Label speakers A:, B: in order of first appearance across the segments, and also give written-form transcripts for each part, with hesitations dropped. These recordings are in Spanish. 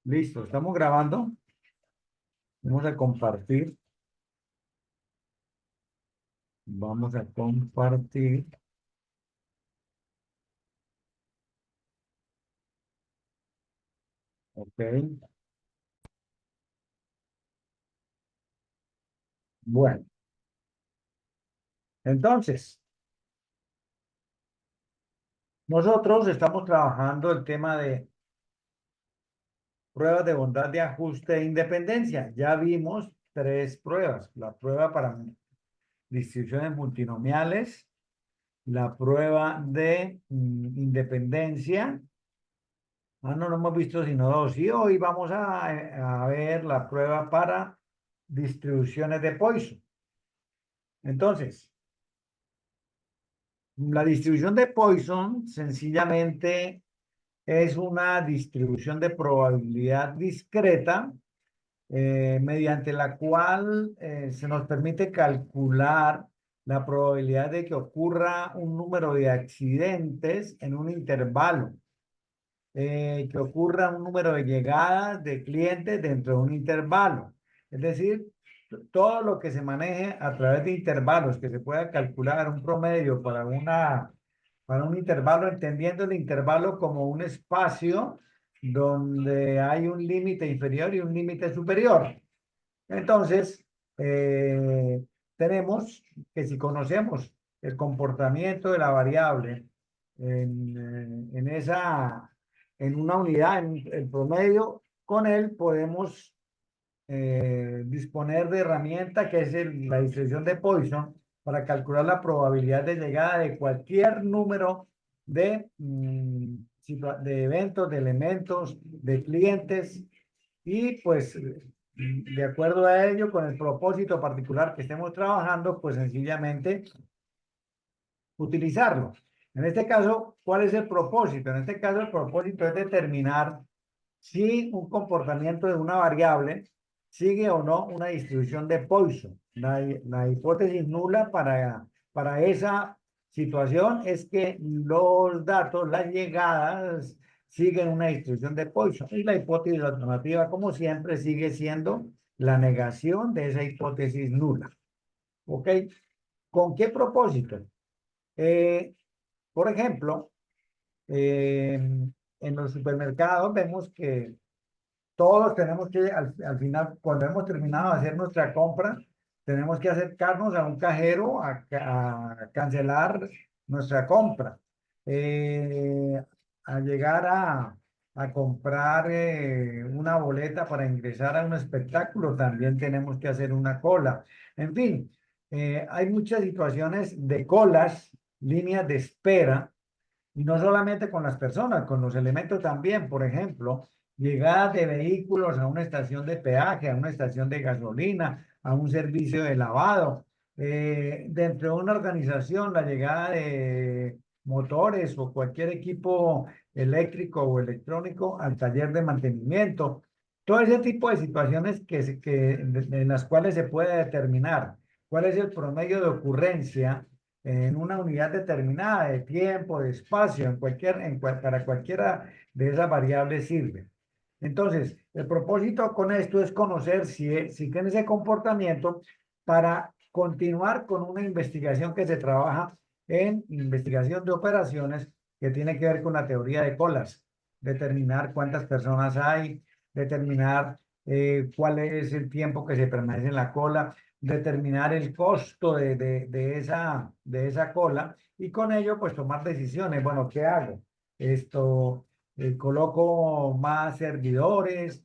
A: Listo, estamos grabando. Vamos a compartir. Vamos a compartir. Ok. Bueno, entonces, nosotros estamos trabajando el tema de pruebas de bondad de ajuste e independencia. Ya vimos tres pruebas. La prueba para distribuciones multinomiales, la prueba de independencia. No hemos visto sino dos. Y hoy vamos a ver la prueba para distribuciones de Poisson. Entonces, la distribución de Poisson sencillamente es una distribución de probabilidad discreta mediante la cual se nos permite calcular la probabilidad de que ocurra un número de accidentes en un intervalo, que ocurra un número de llegadas de clientes dentro de un intervalo. Es decir, todo lo que se maneje a través de intervalos, que se pueda calcular un promedio para un intervalo, entendiendo el intervalo como un espacio donde hay un límite inferior y un límite superior. Entonces, tenemos que si conocemos el comportamiento de la variable en una unidad, en el promedio, con él podemos disponer de herramienta que es la distribución de Poisson para calcular la probabilidad de llegada de cualquier número de eventos, de elementos, de clientes y pues de acuerdo a ello, con el propósito particular que estemos trabajando, pues sencillamente utilizarlo. En este caso, ¿cuál es el propósito? En este caso, el propósito es determinar si un comportamiento de una variable sigue o no una distribución de Poisson. La hipótesis nula para esa situación es que los datos, las llegadas, siguen una distribución de Poisson. Y la hipótesis alternativa, como siempre, sigue siendo la negación de esa hipótesis nula. ¿Ok? ¿Con qué propósito? Eh, por ejemplo, en los supermercados vemos que todos tenemos que, al final, cuando hemos terminado de hacer nuestra compra, tenemos que acercarnos a un cajero a cancelar nuestra compra. Eh, a llegar a comprar una boleta para ingresar a un espectáculo, también tenemos que hacer una cola. En fin, hay muchas situaciones de colas, líneas de espera, y no solamente con las personas, con los elementos también. Por ejemplo, llegada de vehículos a una estación de peaje, a una estación de gasolina, a un servicio de lavado. Dentro de una organización, la llegada de motores o cualquier equipo eléctrico o electrónico al taller de mantenimiento. Todo ese tipo de situaciones en las cuales se puede determinar cuál es el promedio de ocurrencia en una unidad determinada de tiempo, de espacio, para cualquiera de esas variables sirve. Entonces, el propósito con esto es conocer si tiene ese comportamiento para continuar con una investigación que se trabaja en investigación de operaciones que tiene que ver con la teoría de colas, determinar cuántas personas hay, determinar cuál es el tiempo que se permanece en la cola, determinar el costo de esa cola y con ello pues tomar decisiones. Bueno, ¿qué hago? Esto, coloco más servidores,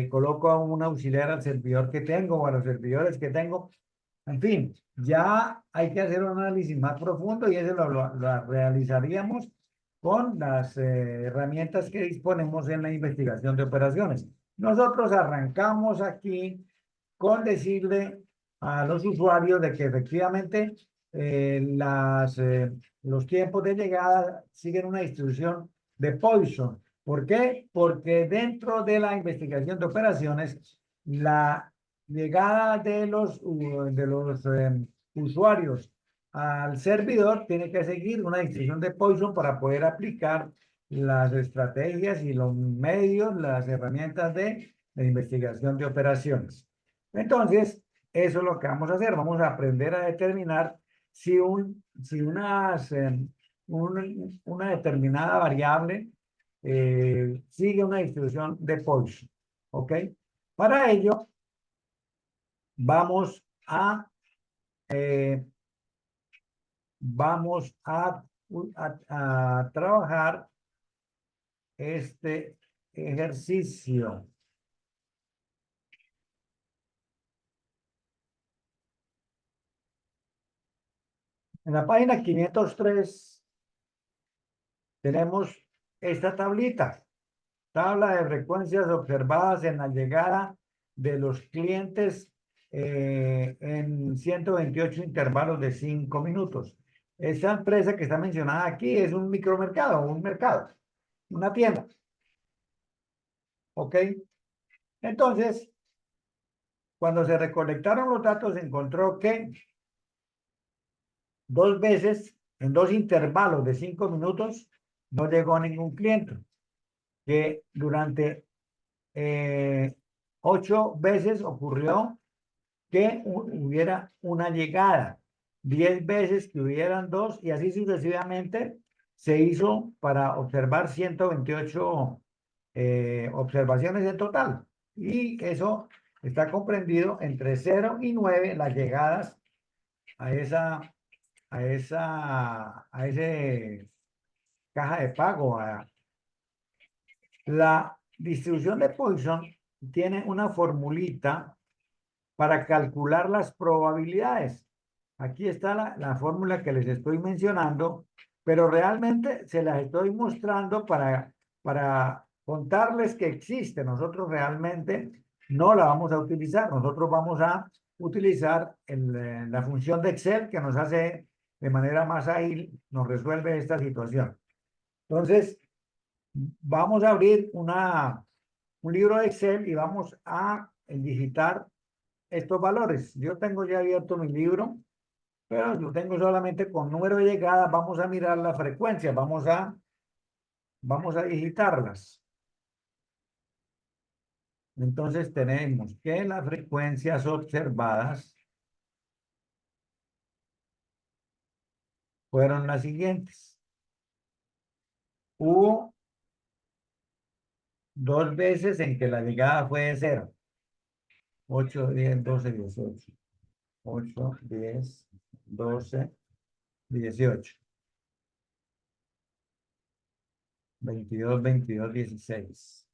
A: coloco a un auxiliar al servidor que tengo o a los servidores que tengo. En fin, ya hay que hacer un análisis más profundo y eso lo realizaríamos con las herramientas que disponemos en la investigación de operaciones. Nosotros arrancamos aquí con decirle a los usuarios de que efectivamente los tiempos de llegada siguen una distribución de Poisson. ¿Por qué? Porque dentro de la investigación de operaciones, la llegada de los usuarios al servidor tiene que seguir una distribución de Poisson para poder aplicar las estrategias y los medios, las herramientas de investigación de operaciones. Entonces, eso es lo que vamos a hacer. Vamos a aprender a determinar si una determinada variable sigue una distribución de Poisson. ¿Ok? Para ello, vamos a, eh, vamos a trabajar este ejercicio. En la página 503 tenemos esta tablita, tabla de frecuencias observadas en la llegada de los clientes en 128 intervalos de 5 minutos. Esta empresa que está mencionada aquí es un micromercado, un mercado, una tienda. ¿Ok? Entonces, cuando se recolectaron los datos, se encontró que dos veces, en dos intervalos de 5 minutos, no llegó ningún cliente. Que durante 8 veces ocurrió que hubiera una llegada, 10 veces que hubieran dos, y así sucesivamente se hizo para observar 128 observaciones en total. Y eso está comprendido entre 0 y 9 las llegadas a ese caja de pago. La distribución de Poisson tiene una formulita para calcular las probabilidades. Aquí está la fórmula que les estoy mencionando, pero realmente se las estoy mostrando para contarles que existe. Nosotros realmente no la vamos a utilizar. Nosotros vamos a utilizar la función de Excel que nos hace de manera más ágil, nos resuelve esta situación. Entonces, vamos a abrir un libro de Excel y vamos a digitar estos valores. Yo tengo ya abierto mi libro, pero lo tengo solamente con número de llegada. Vamos a mirar la frecuencia, vamos a digitarlas. Entonces tenemos que las frecuencias observadas fueron las siguientes. Hubo dos veces en que la llegada fue de 0. 8, 10, 12, 18. 8, 10, 12, 18. 22, 22, 16.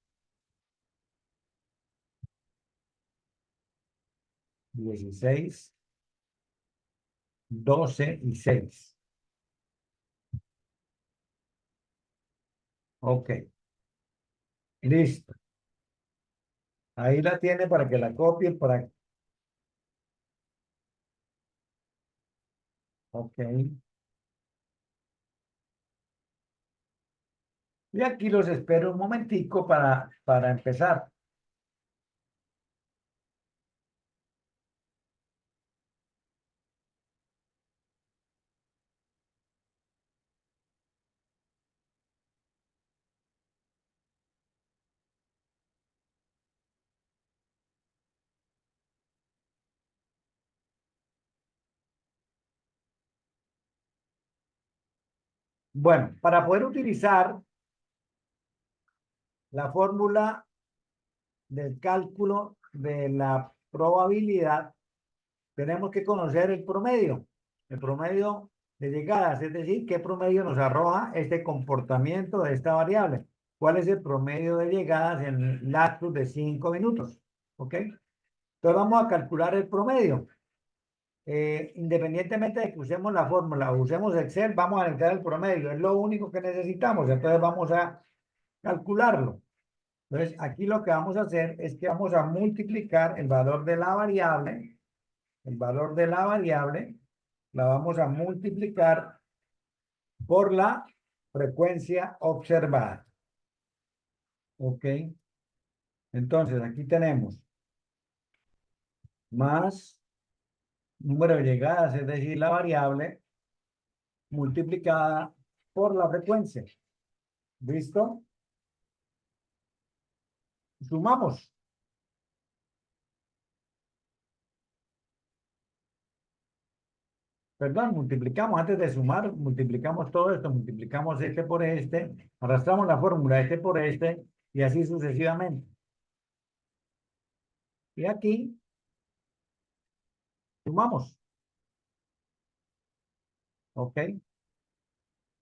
A: 16, 12 y 6. Ok, listo. Ahí la tiene para que la copie. Ok. Y aquí los espero un momentico para empezar. Bueno, para poder utilizar la fórmula del cálculo de la probabilidad, tenemos que conocer el promedio de llegadas, es decir, qué promedio nos arroja este comportamiento de esta variable. ¿Cuál es el promedio de llegadas en lapsus de 5 minutos? ¿Ok? Entonces vamos a calcular el promedio. Independientemente de que usemos la fórmula o usemos Excel, vamos a necesitar el promedio. Es lo único que necesitamos. Entonces vamos a calcularlo. Entonces aquí lo que vamos a hacer es que vamos a multiplicar el valor de la variable. El valor de la variable la vamos a multiplicar por la frecuencia observada. ¿Ok? Entonces aquí tenemos más número de llegadas, es decir, la variable multiplicada por la frecuencia. ¿Listo? Sumamos. Perdón, multiplicamos. Antes de sumar, multiplicamos todo esto. Multiplicamos este por este. Arrastramos la fórmula este por este. Y así sucesivamente. Y aquí sumamos. ¿Ok?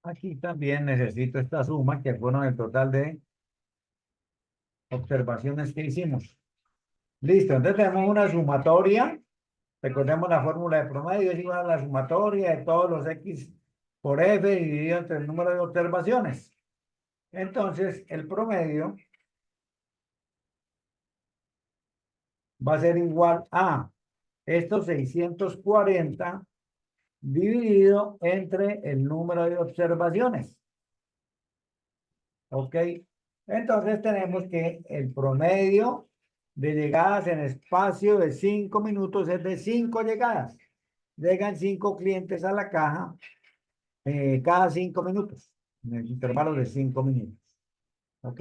A: Aquí también necesito esta suma, que fueron el total de observaciones que hicimos. Listo, entonces tenemos una sumatoria. Recordemos la fórmula de promedio, es igual a la sumatoria de todos los X por F dividido entre el número de observaciones. Entonces, el promedio va a ser igual a estos 640 dividido entre el número de observaciones. ¿Ok? Entonces tenemos que el promedio de llegadas en espacio de 5 minutos es de 5 llegadas. Llegan 5 clientes a la caja cada 5 minutos, en el intervalo de 5 minutos. ¿Ok?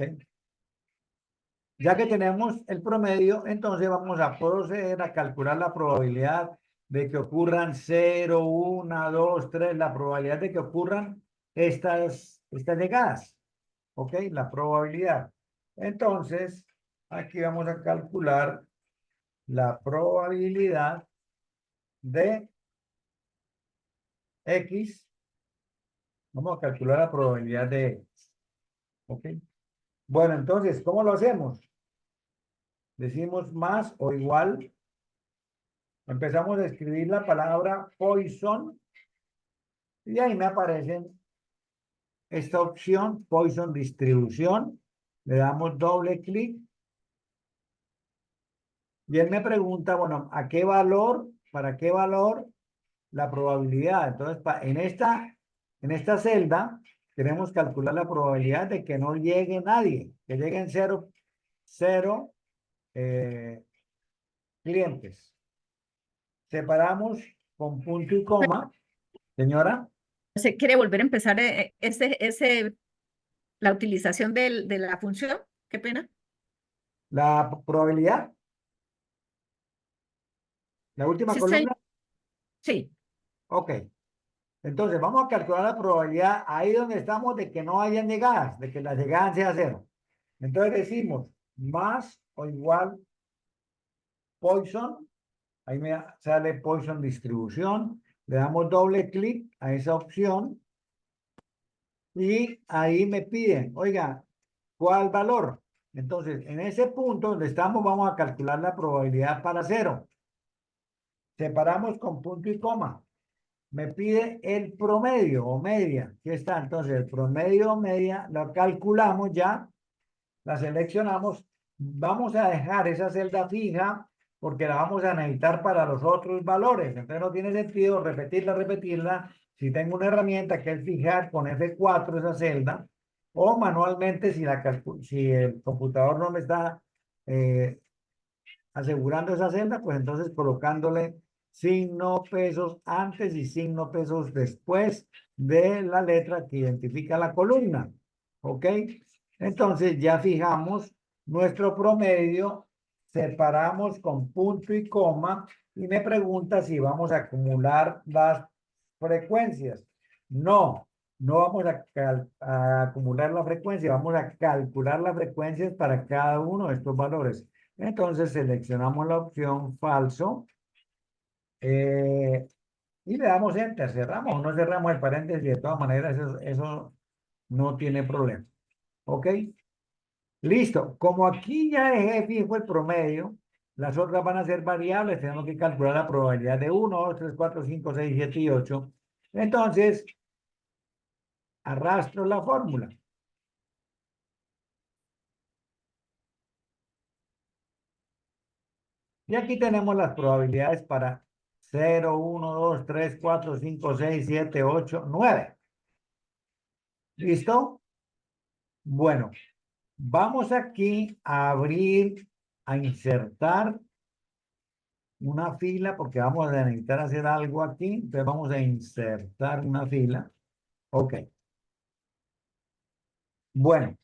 A: Ya que tenemos el promedio, entonces vamos a proceder a calcular la probabilidad de que ocurran 0, 1, 2, 3, la probabilidad de que ocurran estas llegadas. ¿Ok? La probabilidad. Entonces, aquí vamos a calcular la probabilidad de X. Vamos a calcular la probabilidad de X. ¿Ok? Bueno, entonces, ¿cómo lo hacemos? Decimos más o igual. Empezamos a escribir la palabra Poisson y ahí me aparecen esta opción, Poisson distribución. Le damos doble clic y él me pregunta, bueno, para qué valor la probabilidad? Entonces, en esta celda queremos calcular la probabilidad de que no llegue nadie, que lleguen cero clientes. Separamos con punto y coma, señora,
B: ¿Se quiere volver a empezar la utilización de la función? Qué pena.
A: la probabilidad, la última
B: Sí, estoy.
A: columna.
B: Sí.
A: Ok. Entonces, vamos a calcular la probabilidad ahí donde estamos de que no hayan llegadas, de que la llegada sea cero. Entonces decimos más o igual Poisson. Ahí me sale Poisson distribución. Le damos doble clic a esa opción y ahí me piden, oiga, ¿cuál valor? Entonces, en ese punto donde estamos, vamos a calcular la probabilidad para cero. Separamos con punto y coma. Me pide el promedio o media. Aquí está, entonces el promedio o media lo calculamos ya, la seleccionamos. Vamos a dejar esa celda fija porque la vamos a necesitar para los otros valores. Entonces no tiene sentido repetirla. Si tengo una herramienta que es fijar con F4 esa celda, o manualmente si el computador no me está eh, asegurando esa celda, pues entonces colocándole signo pesos antes y signo pesos después de la letra que identifica la columna. ¿Ok? Entonces ya fijamos nuestro promedio, separamos con punto y coma y me pregunta si vamos a acumular las frecuencias. No, no vamos a acumular la frecuencia, vamos a calcular las frecuencias para cada uno de estos valores. Entonces seleccionamos la opción falso y le damos enter. Cerramos o no cerramos el paréntesis. De todas maneras, eso no tiene problema. ¿Ok? Listo. Como aquí ya dejé fijo el promedio, las otras van a ser variables. Tenemos que calcular la probabilidad de 1, 2, 3, 4, 5, 6, 7 y 8. Entonces, arrastro la fórmula. Y aquí tenemos las probabilidades para 0, 1, 2, 3, 4, 5, 6, 7, 8, 9. ¿Listo? Bueno, vamos aquí a abrir, a insertar una fila porque vamos a necesitar hacer algo aquí. Entonces vamos a insertar una fila. Ok. Bueno,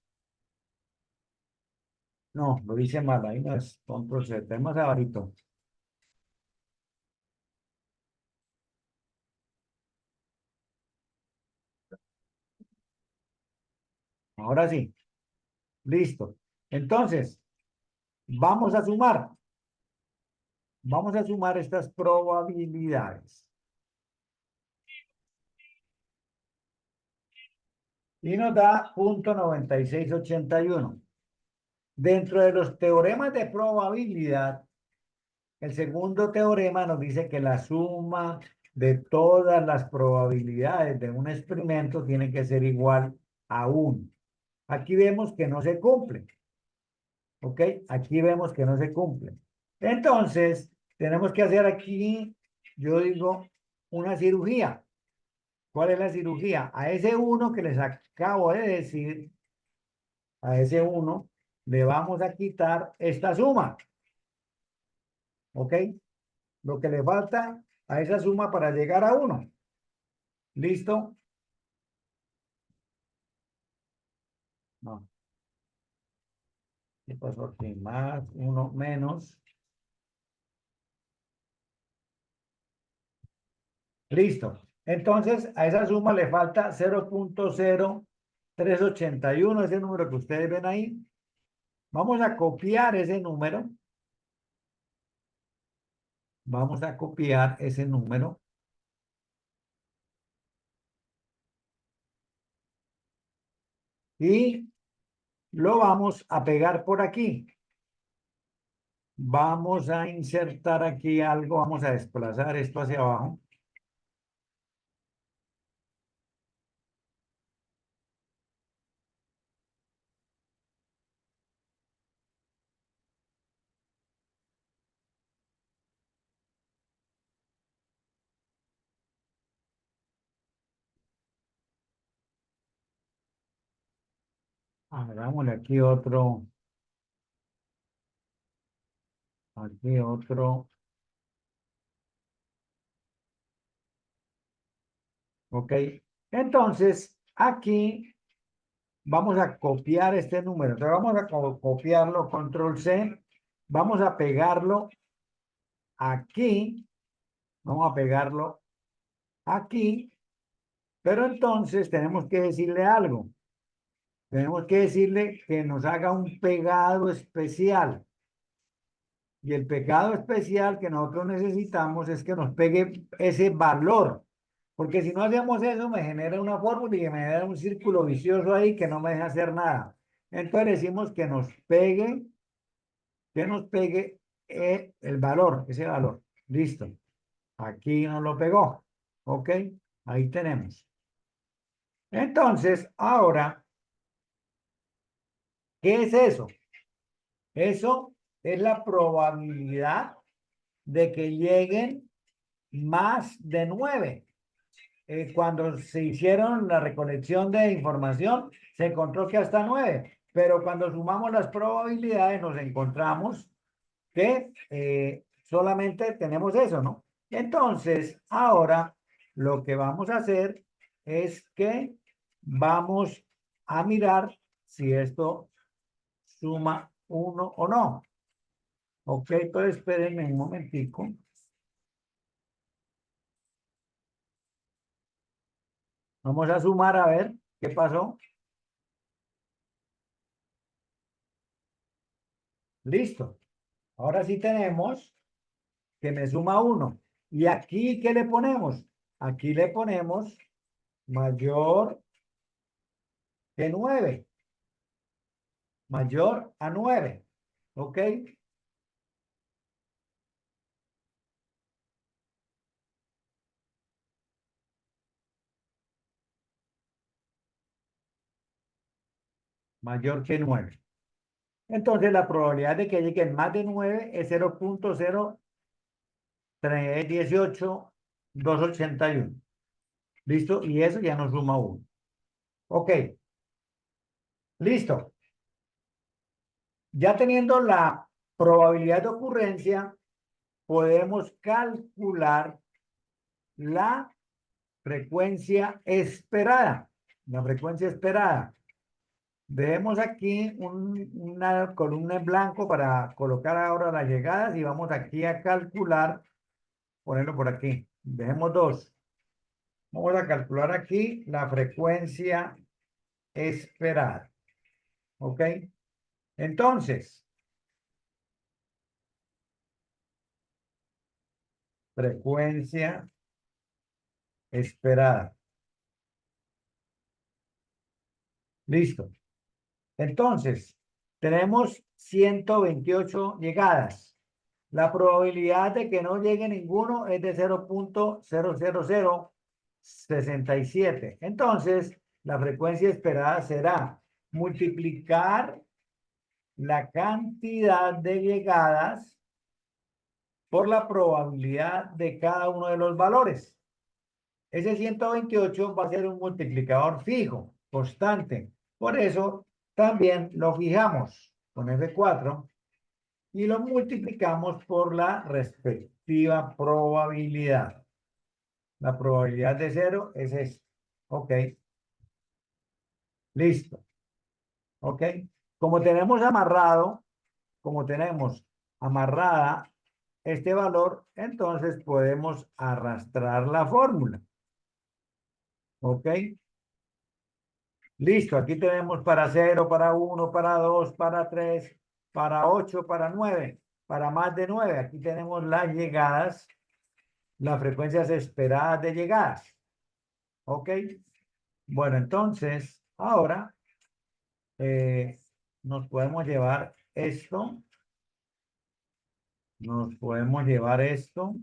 A: no, lo hice mal, ahí no es control Z, tenemos abajito. Ahora sí, listo. Entonces, vamos a sumar. Vamos a sumar estas probabilidades. Y nos da 0.9681. Dentro de los teoremas de probabilidad, el segundo teorema nos dice que la suma de todas las probabilidades de un experimento tiene que ser igual a 1. Aquí vemos que no se cumple. ¿Ok? Aquí vemos que no se cumple. Entonces, tenemos que hacer aquí, yo digo, una cirugía. ¿Cuál es la cirugía? A ese 1 que les acabo de decir, a ese 1 le vamos a quitar esta suma. ¿Ok? Lo que le falta a esa suma para llegar a 1. ¿Listo? No. ¿Qué pasó aquí? Más 1 menos. Listo. Entonces, a esa suma le falta 0.0381, ese número que ustedes ven ahí. Vamos a copiar ese número. Vamos a copiar ese número. Y lo vamos a pegar por aquí. Vamos a insertar aquí algo. Vamos a desplazar esto hacia abajo. Hagámosle aquí otro. Aquí otro. ¿Ok? Entonces, aquí vamos a copiar este número. Entonces, vamos a copiarlo, control C. Vamos a pegarlo aquí. Vamos a pegarlo aquí. Pero entonces tenemos que decirle algo. Tenemos que decirle que nos haga un pegado especial. Y el pegado especial que nosotros necesitamos es que nos pegue ese valor. Porque si no hacemos eso, me genera una fórmula y me genera un círculo vicioso ahí que no me deja hacer nada. Entonces decimos que nos pegue el valor, ese valor. Listo. Aquí nos lo pegó. ¿Ok? Ahí tenemos. Entonces, ahora, ¿qué es eso? Eso es la probabilidad de que lleguen más de 9. Cuando se hicieron la recolección de información, se encontró que hasta 9. Pero cuando sumamos las probabilidades, nos encontramos que solamente tenemos eso, ¿no? Entonces, ahora lo que vamos a hacer es que vamos a mirar si esto suma 1 o no. Ok, pues espérenme un momentico. Vamos a sumar a ver qué pasó. Listo. Ahora sí tenemos que me suma 1. ¿Y aquí qué le ponemos? Aquí le ponemos mayor que 9. Mayor a 9. ¿Ok? Mayor que 9. Entonces la probabilidad de que lleguen más de 9 es 0.0318281. ¿Listo? Y eso ya nos suma 1. Ok. Listo. Ya teniendo la probabilidad de ocurrencia, podemos calcular la frecuencia esperada. La frecuencia esperada. Dejemos aquí una columna en blanco para colocar ahora las llegadas y vamos aquí a calcular, ponerlo por aquí. Dejemos dos. Vamos a calcular aquí la frecuencia esperada. ¿Ok? Entonces, frecuencia esperada. Listo. Entonces, tenemos 128 llegadas. La probabilidad de que no llegue ninguno es de 0,00067. Entonces, la frecuencia esperada será multiplicar la cantidad de llegadas por la probabilidad de cada uno de los valores. Ese 128 va a ser un multiplicador fijo, constante. Por eso también lo fijamos con F4 y lo multiplicamos por la respectiva probabilidad. La probabilidad de 0 es esta. Ok, listo. Ok. Como tenemos amarrado, como tenemos amarrada este valor, entonces podemos arrastrar la fórmula. Ok. Listo, aquí tenemos para 0, para 1, para 2, para 3, para 8, para 9, para más de 9. Aquí tenemos las llegadas, las frecuencias esperadas de llegadas. ¿Ok? Bueno, entonces, ahora nos podemos llevar esto, nos podemos llevar esto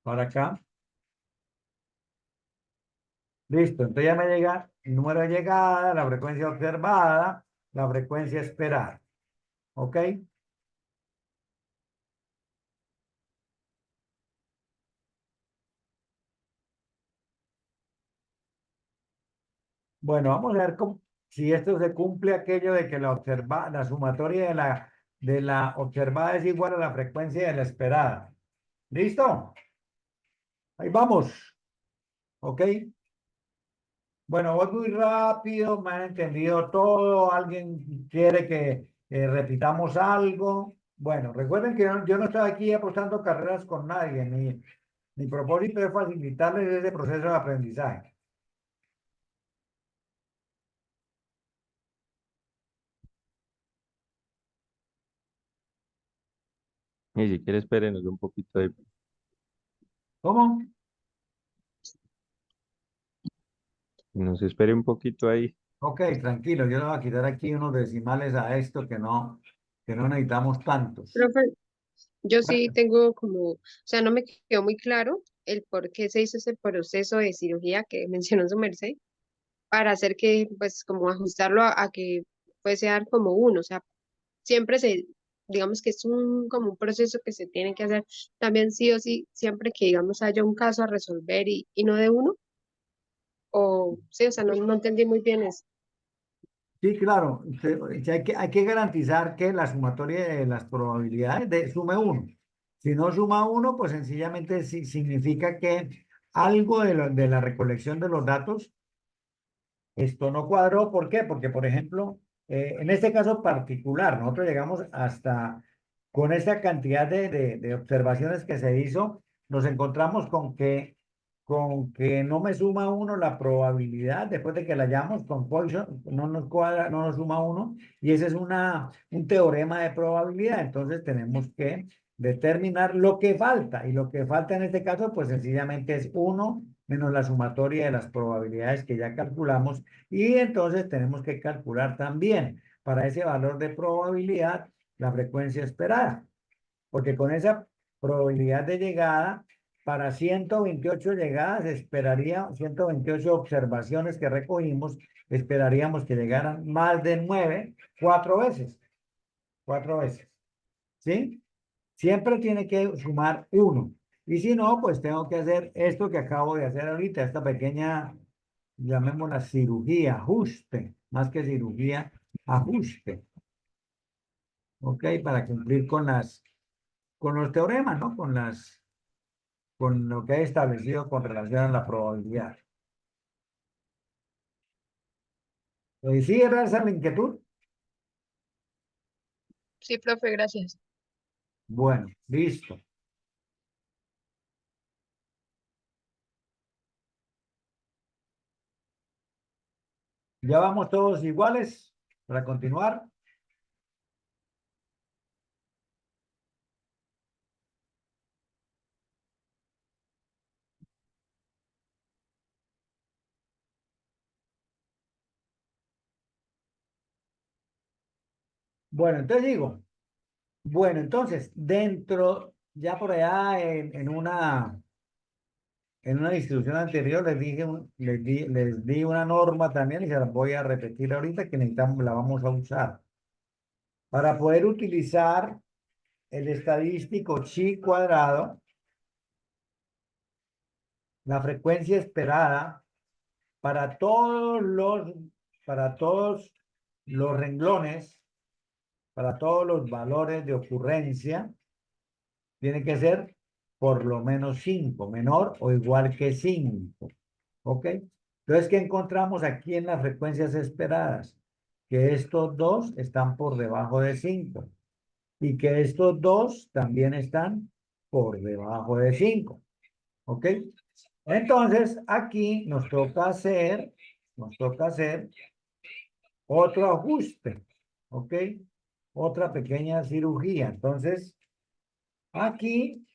A: para acá. Listo, entonces ya me llega el número de llegada, la frecuencia observada, la frecuencia esperada. ¿Ok? Bueno, vamos a ver si esto se cumple aquello de que la sumatoria de la observada es igual a la frecuencia de la esperada. ¿Listo? Ahí vamos. ¿Ok? Bueno, voy muy rápido, me han entendido todo. ¿Alguien quiere que repitamos algo? Bueno, recuerden que yo no estoy aquí apostando carreras con nadie. Mi propósito es facilitarles ese proceso de aprendizaje.
C: Y si quiere, espérenos un poquito ahí.
A: ¿Cómo?
C: Nos espere un poquito ahí.
A: Ok, tranquilo, yo le voy a quitar aquí unos decimales a esto que no necesitamos tantos.
D: Profe, yo sí tengo como, o sea, no me quedó muy claro el por qué se hizo ese proceso de cirugía que mencionó su merced, para hacer que, pues, como ajustarlo a que fuese dar como uno, o sea, siempre digamos que es como un proceso que se tiene que hacer también sí o sí, siempre que, digamos, haya un caso a resolver y no de uno, o sí, o sea, no entendí muy bien eso.
A: Sí, claro, sí, hay que garantizar que la sumatoria de las probabilidades sume uno. Si no suma uno, pues sencillamente significa que algo de la recolección de los datos, esto no cuadró. ¿Por qué? Porque, por ejemplo, en este caso particular, nosotros llegamos hasta, con esta cantidad de observaciones que se hizo, nos encontramos con que no me suma uno la probabilidad, después de que la hayamos con Poisson, no nos cuadra, no nos suma uno, y ese es un teorema de probabilidad. Entonces tenemos que determinar lo que falta, y lo que falta en este caso, pues sencillamente es uno menos la sumatoria de las probabilidades que ya calculamos, y entonces tenemos que calcular también para ese valor de probabilidad la frecuencia esperada, porque con esa probabilidad de llegada, para 128 llegadas, 128 observaciones que recogimos, esperaríamos que llegaran más de 9, 4 veces, 4 veces, ¿sí? Siempre tiene que sumar uno. Y si no, pues tengo que hacer esto que acabo de hacer ahorita, esta pequeña, llamémosla cirugía, ajuste, más que cirugía, ajuste. ¿Ok? Para cumplir con los teoremas, ¿no? con lo que he establecido con relación a la probabilidad. ¿Sí era esa la inquietud?
D: Sí, profe, gracias.
A: Bueno, listo. ¿Ya vamos todos iguales para continuar? Bueno, entonces digo, bueno, entonces, dentro, ya por allá en una distribución anterior les dije, les di una norma también y se las voy a repetir ahorita que necesitamos, la vamos a usar. Para poder utilizar el estadístico chi cuadrado, la frecuencia esperada para para todos los renglones, para todos los valores de ocurrencia, tiene que ser por lo menos 5, menor o igual que 5. ¿Ok? Entonces, ¿qué encontramos aquí en las frecuencias esperadas? Que estos dos están por debajo de 5 y que estos dos también están por debajo de 5. ¿Ok? Entonces, aquí nos toca hacer otro ajuste. ¿Ok? Otra pequeña cirugía. Entonces, aquí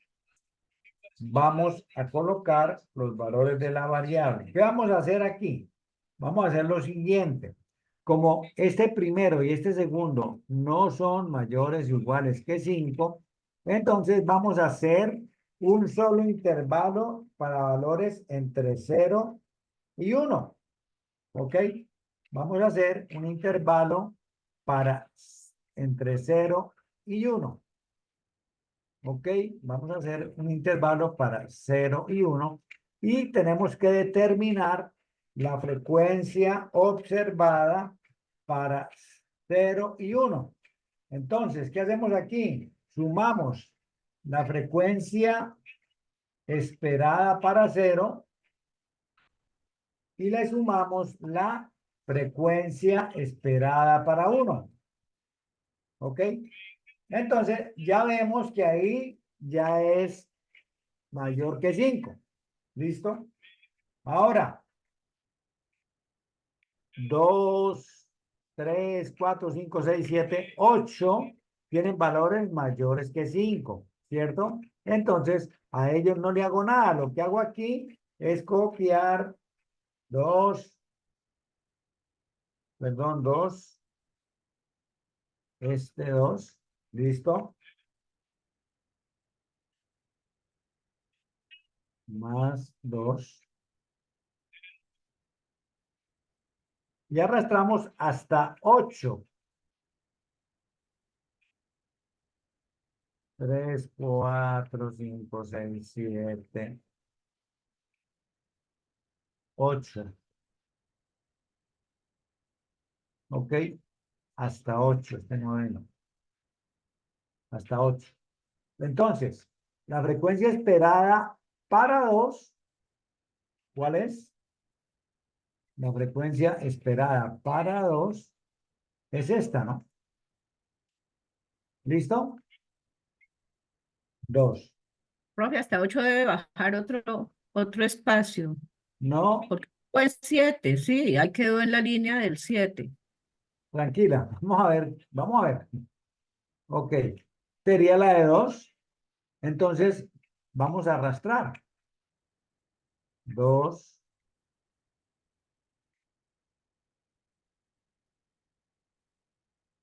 A: vamos a colocar los valores de la variable. ¿Qué vamos a hacer aquí? Vamos a hacer lo siguiente. Como este primero y este segundo no son mayores o iguales que 5, entonces vamos a hacer un solo intervalo para valores entre 0 y 1. ¿Ok? Vamos a hacer un intervalo para entre 0 y 1. ¿Ok? Vamos a hacer un intervalo para 0 y 1 y tenemos que determinar la frecuencia observada para 0 y 1. Entonces, ¿qué hacemos aquí? Sumamos la frecuencia esperada para 0 y le sumamos la frecuencia esperada para 1. ¿Ok? Entonces, ya vemos que ahí ya es mayor que 5. ¿Listo? Ahora, 2, 3, 4, 5, 6, 7, 8 tienen valores mayores que 5, ¿cierto? Entonces, a ellos no le hago nada. Lo que hago aquí es copiar 2, perdón, 2, este 2, ¿listo? Más 2. Y arrastramos hasta 8. 3, 4, 5, 6, 7, 8. ¿Ok? Hasta 8, este noveno. Hasta 8. Entonces, la frecuencia esperada para 2, ¿cuál es? La frecuencia esperada para 2 es esta, ¿no? ¿Listo? 2.
B: Profe, hasta 8 debe bajar otro espacio.
A: No,
B: Porque pues 7, sí, ahí quedó en la línea del 7.
A: tranquila. Vamos a ver, vamos a ver. Ok. Sería la de 2. Entonces, vamos a arrastrar. 2,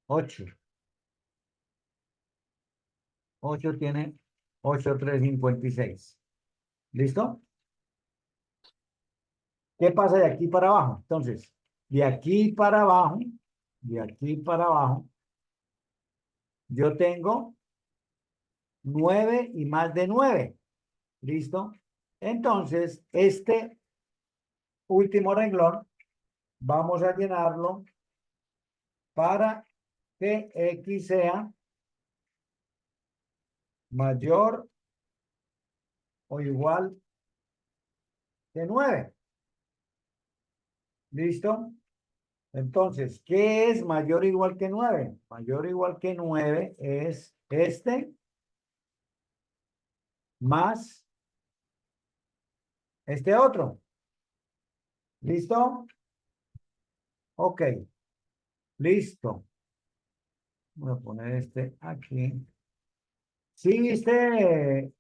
A: 8. 8 tiene 8, 3, 56. ¿Listo? ¿Qué pasa de aquí para abajo? Entonces, de aquí para abajo, de aquí para abajo, yo tengo 9 y más de 9. ¿Listo? Entonces, este último renglón, vamos a llenarlo para que X sea mayor o igual que 9. ¿Listo? Entonces, ¿qué es mayor o igual que 9? Mayor o igual que 9 es este más este otro. ¿Listo? Ok, listo. Voy a poner este aquí. ¿Sí viste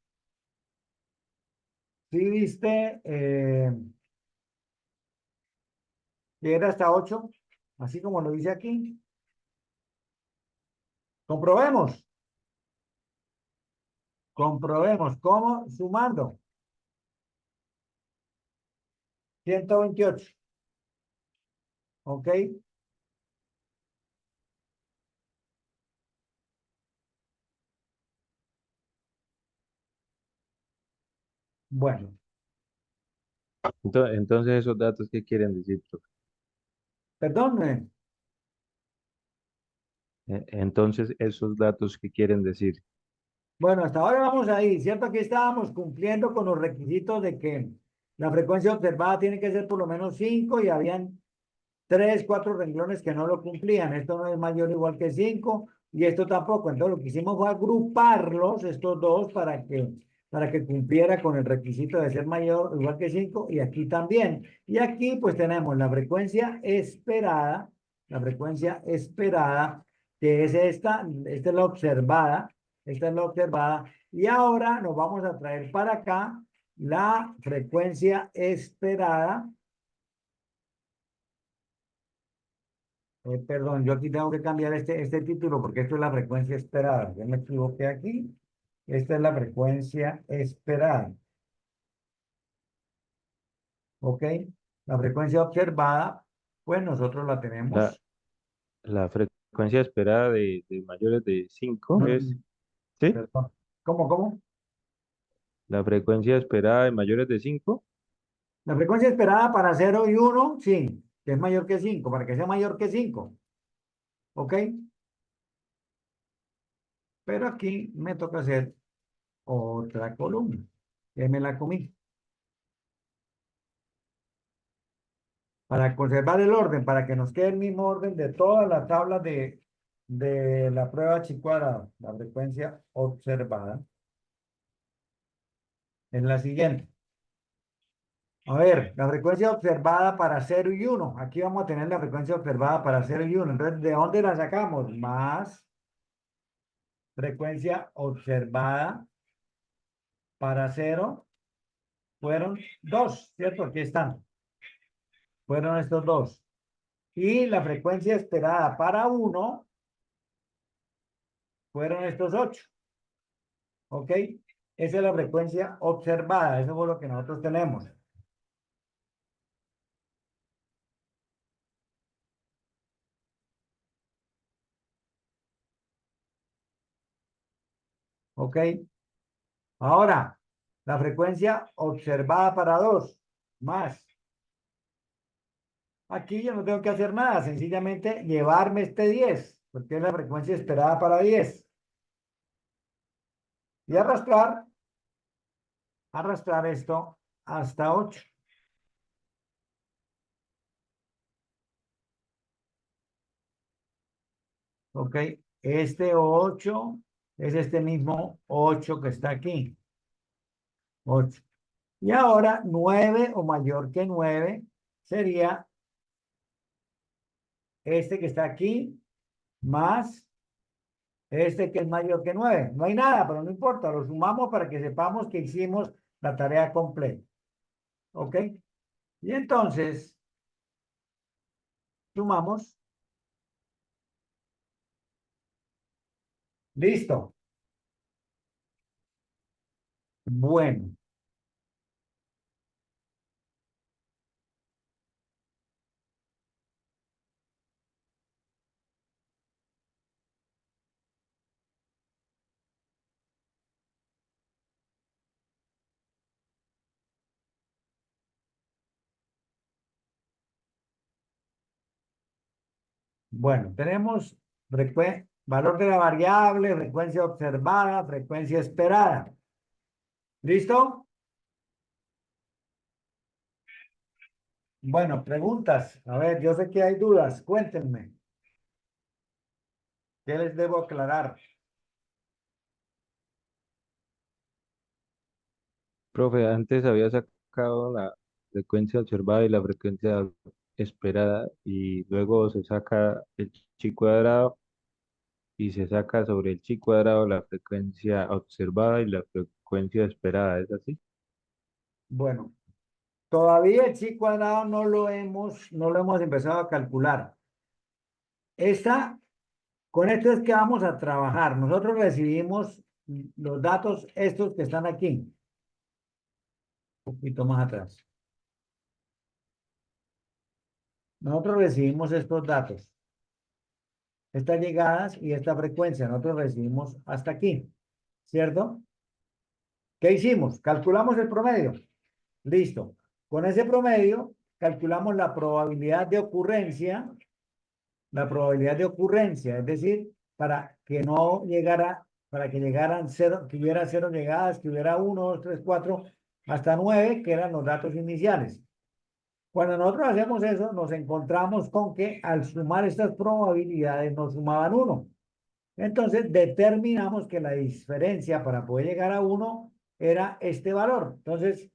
A: que era hasta 8? Así como lo dice aquí. Comprobemos. Comprobemos. ¿Cómo? Sumando. 128. ¿Ok? Bueno,
C: Entonces, esos datos, ¿qué quieren decir, profe?
A: perdón.
C: Entonces, esos datos, ¿qué quieren decir?
A: Bueno, hasta ahora vamos ahí, ¿cierto? Aquí estábamos cumpliendo con los requisitos de que la frecuencia observada tiene que ser por lo menos 5 y habían 3, 4 renglones que no lo cumplían. Esto no es mayor o igual que 5 y esto tampoco. Entonces lo que hicimos fue agruparlos, estos dos, para que cumpliera con el requisito de ser mayor o igual que 5 y aquí también. Y aquí pues tenemos la frecuencia esperada, que es esta es la observada, esta es la observada. Y ahora nos vamos a traer para acá la frecuencia esperada. Perdón, yo aquí tengo que cambiar este título porque esto es la frecuencia esperada. Yo me equivoqué aquí. Esta es la frecuencia esperada. ¿Ok? La frecuencia observada, pues nosotros la
C: La,
A: tenemos.
C: la frecuencia esperada de mayores de 5
A: No,
C: es, ¿sí?
A: perdón. ¿Cómo?
C: La frecuencia esperada de mayores de 5.
A: La frecuencia esperada para 0 y 1, sí, que es mayor que 5, para que sea mayor que 5. ¿Ok? Pero aquí me toca hacer otra columna, que me la comí. Para conservar el orden, para que nos quede el mismo orden de todas las tablas de la prueba chi cuadrado. La frecuencia observada es la siguiente. A ver, la frecuencia observada para 0 y 1. Aquí vamos a tener la frecuencia observada para 0 y 1. Entonces, ¿de dónde la sacamos? Más frecuencia observada para 0 fueron 2, ¿cierto? Aquí están. Fueron estos dos. Y la frecuencia esperada para 1 fueron estos 8. ¿Ok? Esa es la frecuencia observada. Eso es lo que nosotros tenemos. ¿Ok? Ahora, la frecuencia observada para 2 más. Aquí yo no tengo que hacer nada. Sencillamente llevarme este 10, porque es la frecuencia esperada para 10. Y arrastrar esto hasta 8. ¿Ok? Este 8 es este mismo 8 que está aquí. 8. Y ahora 9 o mayor que 9 sería este que está aquí más este que es mayor que 9. No hay nada, pero no importa. Lo sumamos para que sepamos que hicimos la tarea completa. ¿Ok? Y entonces sumamos. Listo. Bueno. Bueno, tenemos valor de la variable, frecuencia observada, frecuencia esperada. ¿Listo? Bueno, preguntas. A ver, yo sé que hay dudas. Cuéntenme. ¿Qué les debo aclarar?
C: Profe, antes había sacado la frecuencia observada y la frecuencia esperada y luego se saca el chi cuadrado y se saca sobre el chi cuadrado la frecuencia observada y la frecuencia esperada, ¿es así?
A: Bueno, todavía el chi cuadrado no lo hemos empezado a calcular. Esta, con esto es que vamos a trabajar. Nosotros recibimos los datos estos que están aquí, un poquito más atrás. Nosotros recibimos estos datos, estas llegadas y esta frecuencia. Nosotros recibimos hasta aquí, ¿cierto? ¿Qué hicimos? Calculamos el promedio. Listo. Con ese promedio, calculamos la probabilidad de ocurrencia, es decir, para que no llegara, para que llegaran cero, que hubiera cero llegadas, que hubiera uno, dos, tres, cuatro, hasta nueve, que eran los datos iniciales. Cuando nosotros hacemos eso, nos encontramos con que al sumar estas probabilidades nos sumaban uno. Entonces determinamos que la diferencia para poder llegar a uno era este valor. Entonces,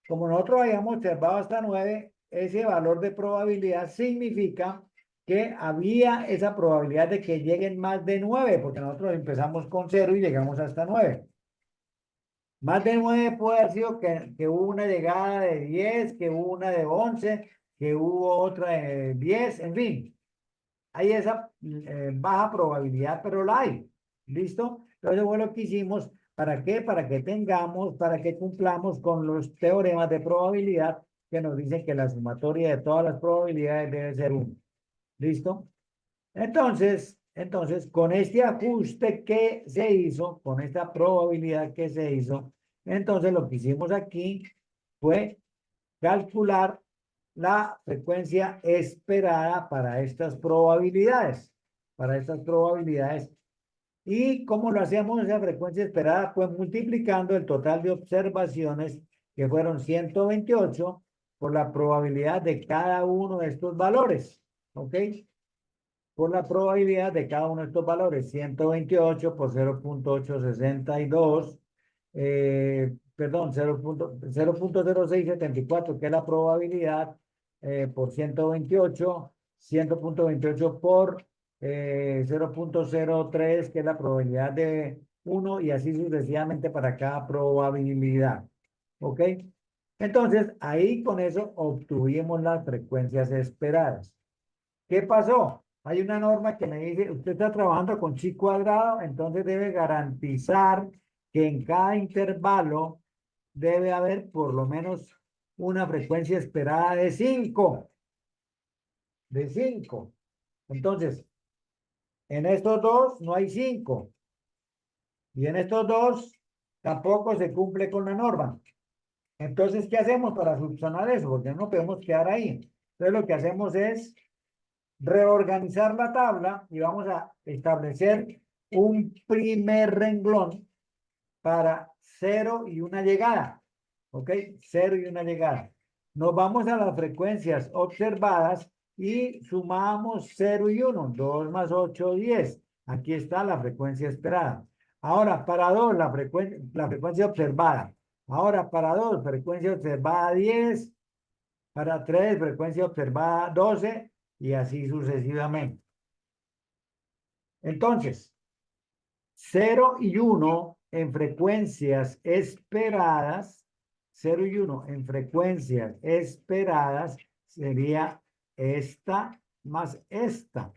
A: como nosotros habíamos observado hasta 9, ese valor de probabilidad significa que había esa probabilidad de que lleguen más de 9, porque nosotros empezamos con 0 y llegamos hasta 9. Más de 9 puede haber sido que hubo una llegada de 10, que hubo una de 11, que hubo otra de 10, en fin. Hay esa baja probabilidad, pero la hay. ¿Listo? Entonces, bueno, lo que hicimos, ¿para qué? Para que cumplamos con los teoremas de probabilidad que nos dicen que la sumatoria de todas las probabilidades debe ser 1. ¿Listo? Entonces, con este ajuste que se hizo, con esta probabilidad que se hizo, entonces lo que hicimos aquí fue calcular la frecuencia esperada para estas probabilidades. Para estas probabilidades. ¿Y cómo lo hacíamos esa frecuencia esperada? Pues multiplicando el total de observaciones, que fueron 128, por la probabilidad de cada uno de estos valores. ¿Ok? Por la probabilidad de cada uno de estos valores. 128 por 0.862, perdón, 0.0674, que es la probabilidad, por 128, 100.28 por 0.03, que es la probabilidad de 1, y así sucesivamente para cada probabilidad. ¿Ok? Entonces, ahí con eso obtuvimos las frecuencias esperadas. ¿Qué pasó? Hay una norma que me dice, usted está trabajando con chi cuadrado, entonces debe garantizar que en cada intervalo debe haber por lo menos una frecuencia esperada de 5. De 5. Entonces, en estos dos no hay 5. Y en estos dos tampoco se cumple con la norma. Entonces, ¿qué hacemos para subsanar eso? Porque no podemos quedar ahí. Entonces, lo que hacemos es reorganizar la tabla y vamos a establecer un primer renglón para cero y una llegada. ¿Ok? Cero y una llegada. Nos vamos a las frecuencias observadas y sumamos 0 y 1. 2 más 8, 10. Aquí está la frecuencia esperada. Ahora, para 2, la frecuencia observada. Ahora, para 2, frecuencia observada 10. Para 3, frecuencia observada 12, y así sucesivamente. Entonces, 0 y 1 en frecuencias esperadas, 0 y 1 en frecuencias esperadas sería esta más esta,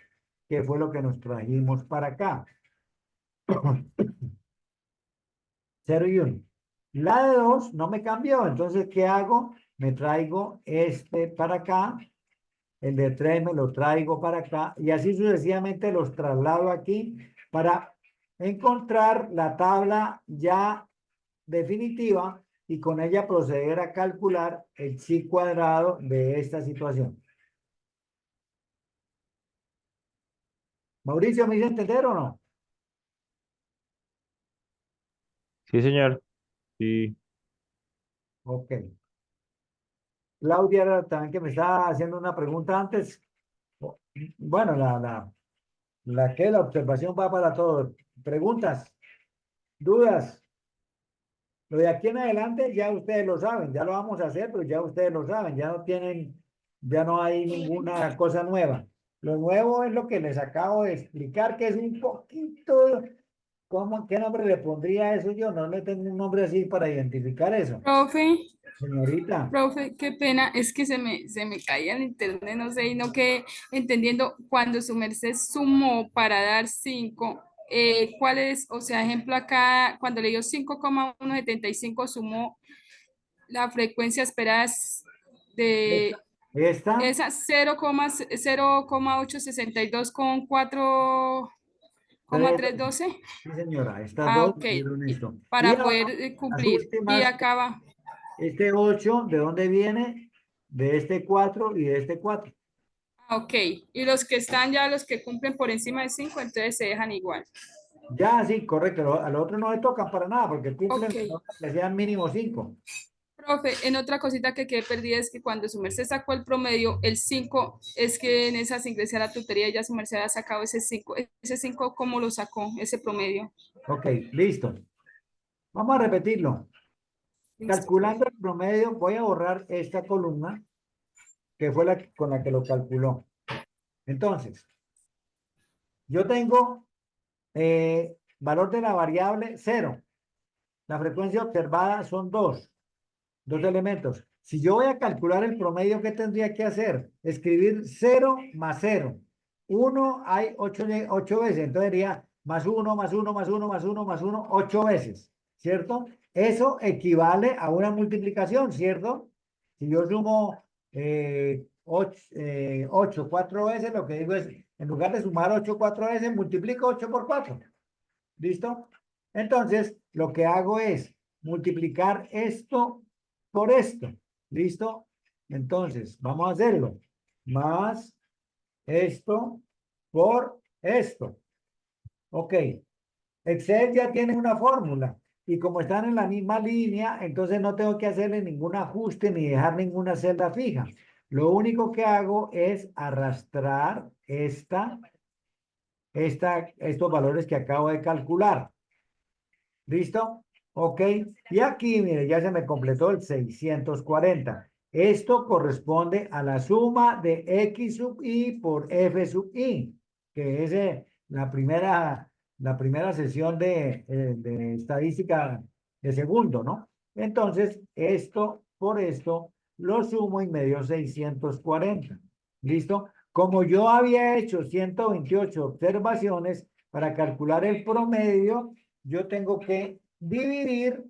A: que fue lo que nos trajimos para acá. 0 y 1. La de 2 no me cambió, entonces, ¿qué hago? Me traigo este para acá, el de 3 me lo traigo para acá, y así sucesivamente los traslado aquí para encontrar la tabla ya definitiva y con ella proceder a calcular el chi cuadrado de esta situación. Mauricio, ¿me hizo entender o no?
C: Sí, señor. Sí,
A: Ok. Claudia era también que me estaba haciendo una pregunta antes. Bueno, la observación va para todos. Preguntas, dudas. Lo de aquí en adelante ya ustedes lo saben, ya lo vamos a hacer, pero ya ustedes lo saben, ya no tienen, ya no hay ninguna cosa nueva. Lo nuevo es lo que les acabo de explicar, que es un poquito, ¿cómo, qué nombre le pondría a eso yo? No le tengo un nombre así para identificar eso.
E: Profe,
A: Señorita,
E: profe, qué pena, es que se me caía el internet, no sé, y no que entendiendo cuando su merced sumó para dar 5, ¿cuál es? O sea, ejemplo acá, cuando le dio 5,175 sumó la frecuencia esperada es de
A: esta,
E: esa 0,862 con
A: tres,
E: 4,312.
A: sí señora, estas
E: Ah,
A: dos
E: ok,
A: dieron esto. Y
E: para
A: ahora,
E: poder
A: las
E: cumplir. Y
A: últimas,
E: acaba.
A: este 8, ¿de dónde viene? De este 4 y de este 4.
E: Ok, y los que están ya, los que cumplen por encima de 5 entonces se dejan igual.
A: Ya, sí, correcto. Al otro no le tocan para nada porque
E: Ok,
A: cumplen que sean mínimo 5.
E: profe, en otra cosita que quedé perdida es que cuando su merced sacó el promedio, el 5 es que en esas ingresé a la tutoría y ya su merced ha sacado ese 5. Ese 5, ¿cómo lo sacó, ese promedio?
A: Ok, listo. Vamos a repetirlo.
E: Listo, profe.
A: Calculando el promedio, voy a borrar esta columna que fue la con la que lo calculó. Entonces, yo tengo valor de la variable 0. La frecuencia observada son dos elementos. Si yo voy a calcular el promedio, ¿qué tendría que hacer? Escribir 0 más 0. 1 hay 8 veces, entonces diría más 1 más 1 más 1 más 1 más 1, 8 veces, ¿cierto? Eso equivale a una multiplicación, ¿cierto? Si yo sumo 8 4 veces, lo que digo es, en lugar de sumar 8 4 veces, multiplico 8 por 4. ¿Listo? Entonces, lo que hago es multiplicar esto por esto. ¿Listo? Entonces, vamos a hacerlo. Más esto por esto. Ok. Excel ya tiene una fórmula. Y como están en la misma línea, entonces no tengo que hacerle ningún ajuste ni dejar ninguna celda fija. Lo único que hago es arrastrar estos valores que acabo de calcular. ¿Listo? Ok. Y aquí, mire, ya se me completó el 640. Esto corresponde a la suma de X sub I por F sub I, que es la primera sesión de estadística de segundo, ¿no? Entonces, esto por esto lo sumo y me dio 640. ¿Listo? Como yo había hecho 128 observaciones para calcular el promedio, yo tengo que dividir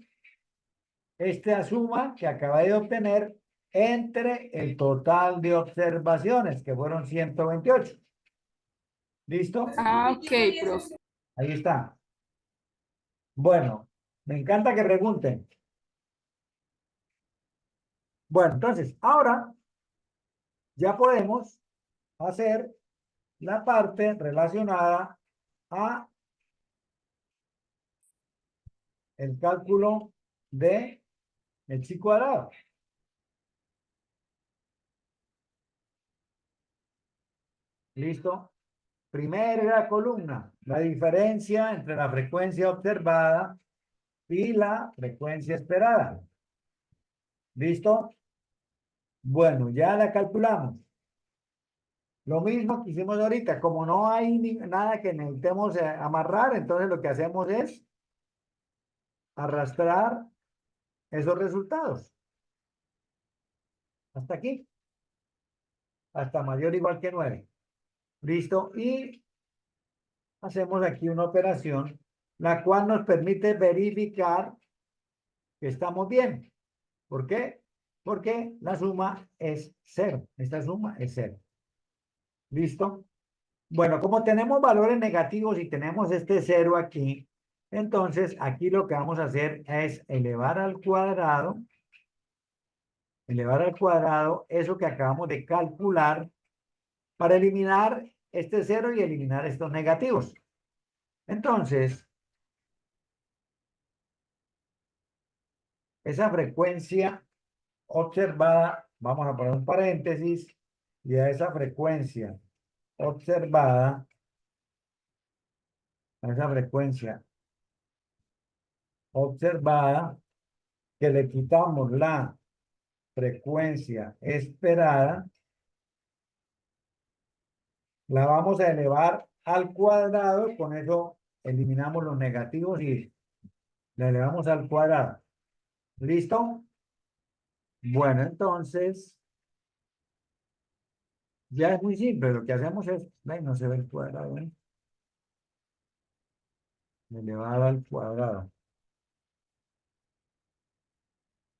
A: esta suma que acabé de obtener entre el total de observaciones, que fueron 128. ¿Listo?
E: Ah, ok, profe.
A: Ahí está. Bueno, me encanta que pregunten. Bueno, entonces, ahora ya podemos hacer la parte relacionada a el cálculo de el chi cuadrado. ¿Listo? Primera columna, la diferencia entre la frecuencia observada y la frecuencia esperada. ¿Listo? Bueno, ya la calculamos. Lo mismo que hicimos ahorita, como no hay nada que necesitemos amarrar, entonces lo que hacemos es arrastrar esos resultados. Hasta aquí, hasta mayor o igual que 9. ¿Listo? Y hacemos aquí una operación, la cual nos permite verificar que estamos bien. ¿Por qué? Porque la suma es 0. Esta suma es 0. ¿Listo? Bueno, como tenemos valores negativos y tenemos este 0 aquí, entonces aquí lo que vamos a hacer es elevar al cuadrado eso que acabamos de calcular para eliminar este 0 y eliminar estos negativos. Entonces, esa frecuencia observada vamos a poner un paréntesis y a esa frecuencia observada, a esa frecuencia observada, que le quitamos la frecuencia esperada, la vamos a elevar al cuadrado, con eso eliminamos los negativos y la elevamos al cuadrado. ¿Listo? Bueno, entonces, ya es muy simple, lo que hacemos es, ven, no se ve el cuadrado, ¿eh? Elevado al cuadrado.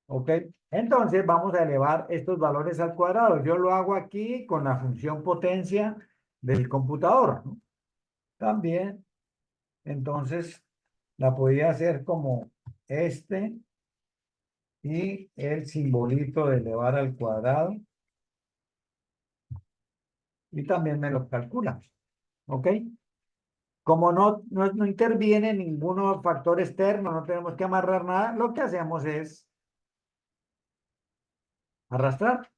A: ¿Ok? Entonces vamos a elevar estos valores al cuadrado. Yo lo hago aquí con la función potencia del computador, ¿no? También, entonces, la podía hacer como este y el simbolito de elevar al cuadrado. Y también me lo calcula. ¿Ok? Como no interviene ningún factor externo, no tenemos que amarrar nada, lo que hacemos es arrastrar.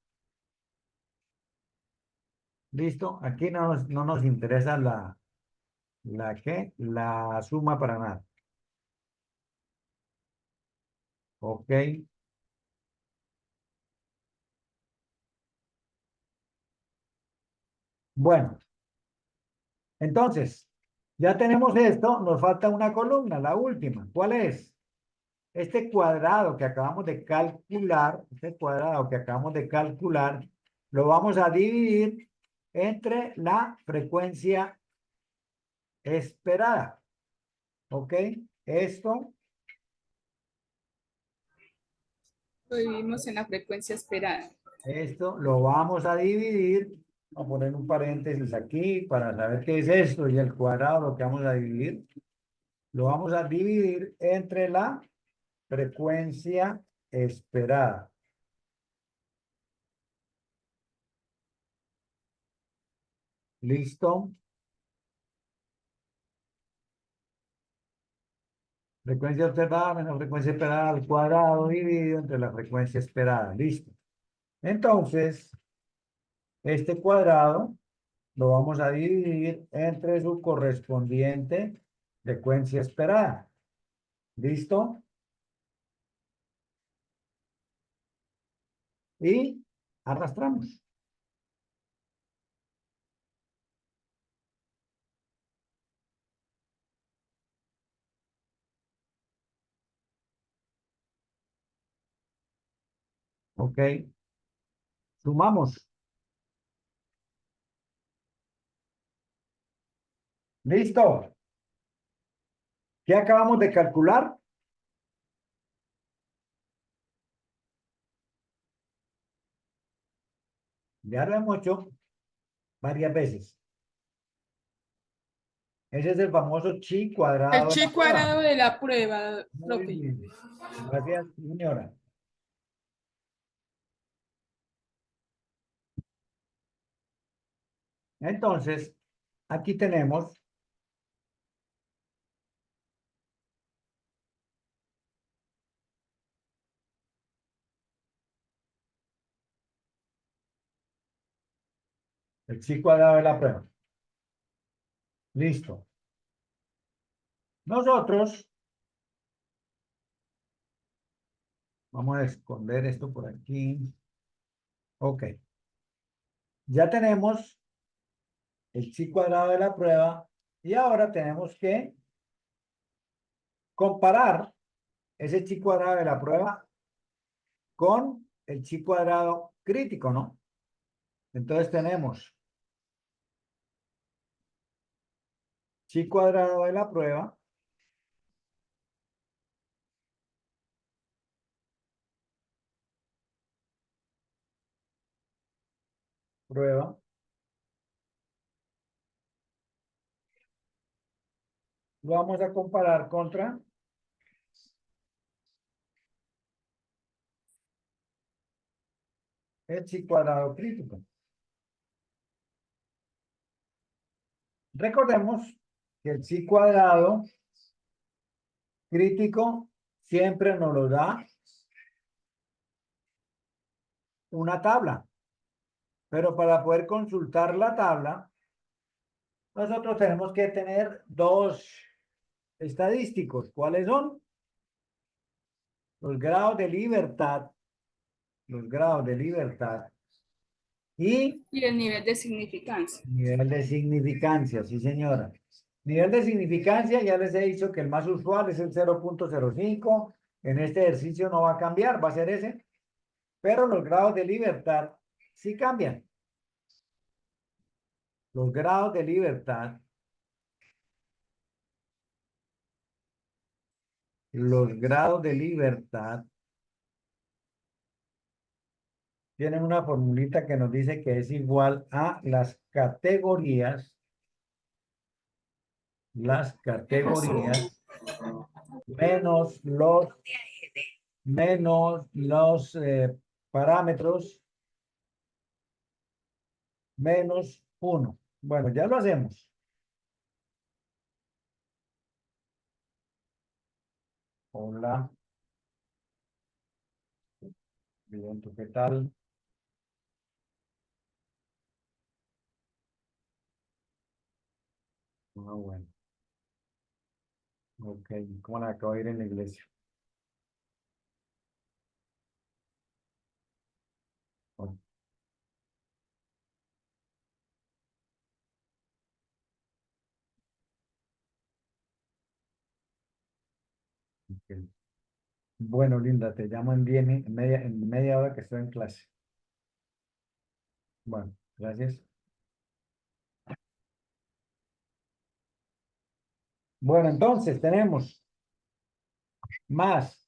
A: ¿Listo? Aquí no nos interesa la suma para nada. ¿Ok? Bueno, entonces, ya tenemos esto, nos falta una columna, la última. ¿Cuál es? Este cuadrado que acabamos de calcular, lo vamos a dividir entre la frecuencia esperada. ¿Ok? Esto,
E: Lo vivimos en la frecuencia esperada.
A: esto lo vamos a dividir. Vamos a poner un paréntesis aquí para saber qué es esto y el cuadrado lo que vamos a dividir. Lo vamos a dividir entre la frecuencia esperada. ¿Listo? Frecuencia observada menos frecuencia esperada al cuadrado dividido entre la frecuencia esperada. Listo. Entonces, este cuadrado lo vamos a dividir entre su correspondiente frecuencia esperada. ¿Listo? Y arrastramos. ¿Ok? Sumamos. ¿Listo? ¿Qué acabamos de calcular? Ya lo hemos hecho varias veces. Ese es el famoso chi
E: El
A: cuadrado de la
E: chi
A: prueba.
E: cuadrado de la prueba,
A: Muy
E: profe.
A: bien. Gracias, señora. Entonces, aquí tenemos el chi cuadrado de la prueba. Listo. Nosotros vamos a esconder esto por aquí. Ok. Ya tenemos el chi cuadrado de la prueba y ahora tenemos que comparar ese chi cuadrado de la prueba con el chi cuadrado crítico, ¿no? Entonces tenemos chi cuadrado de la prueba lo vamos a comparar contra el chi cuadrado crítico. Recordemos que el chi cuadrado crítico siempre nos lo da una tabla. Pero para poder consultar la tabla, nosotros tenemos que tener dos estadísticos. ¿Cuáles son? Los grados de libertad. Los grados de libertad. Y
E: Y el nivel de significancia.
A: nivel de significancia, sí señora. Nivel de significancia, ya les he dicho que el más usual es el 0.05. En este ejercicio no va a cambiar, va a ser ese. Pero los grados de libertad sí cambian. Los grados de libertad. Los grados de libertad tienen una formulita que nos dice que es igual a las categorías menos los parámetros menos 1. Bueno, ya lo hacemos. Hola. Bien, ¿tú qué tal? Ah, bueno. Ok, ¿cómo la acabo de ir en la iglesia? Ok, ok. Bueno, Linda, te llamo en media hora que estoy en clase. Bueno, gracias. Bueno, entonces tenemos más.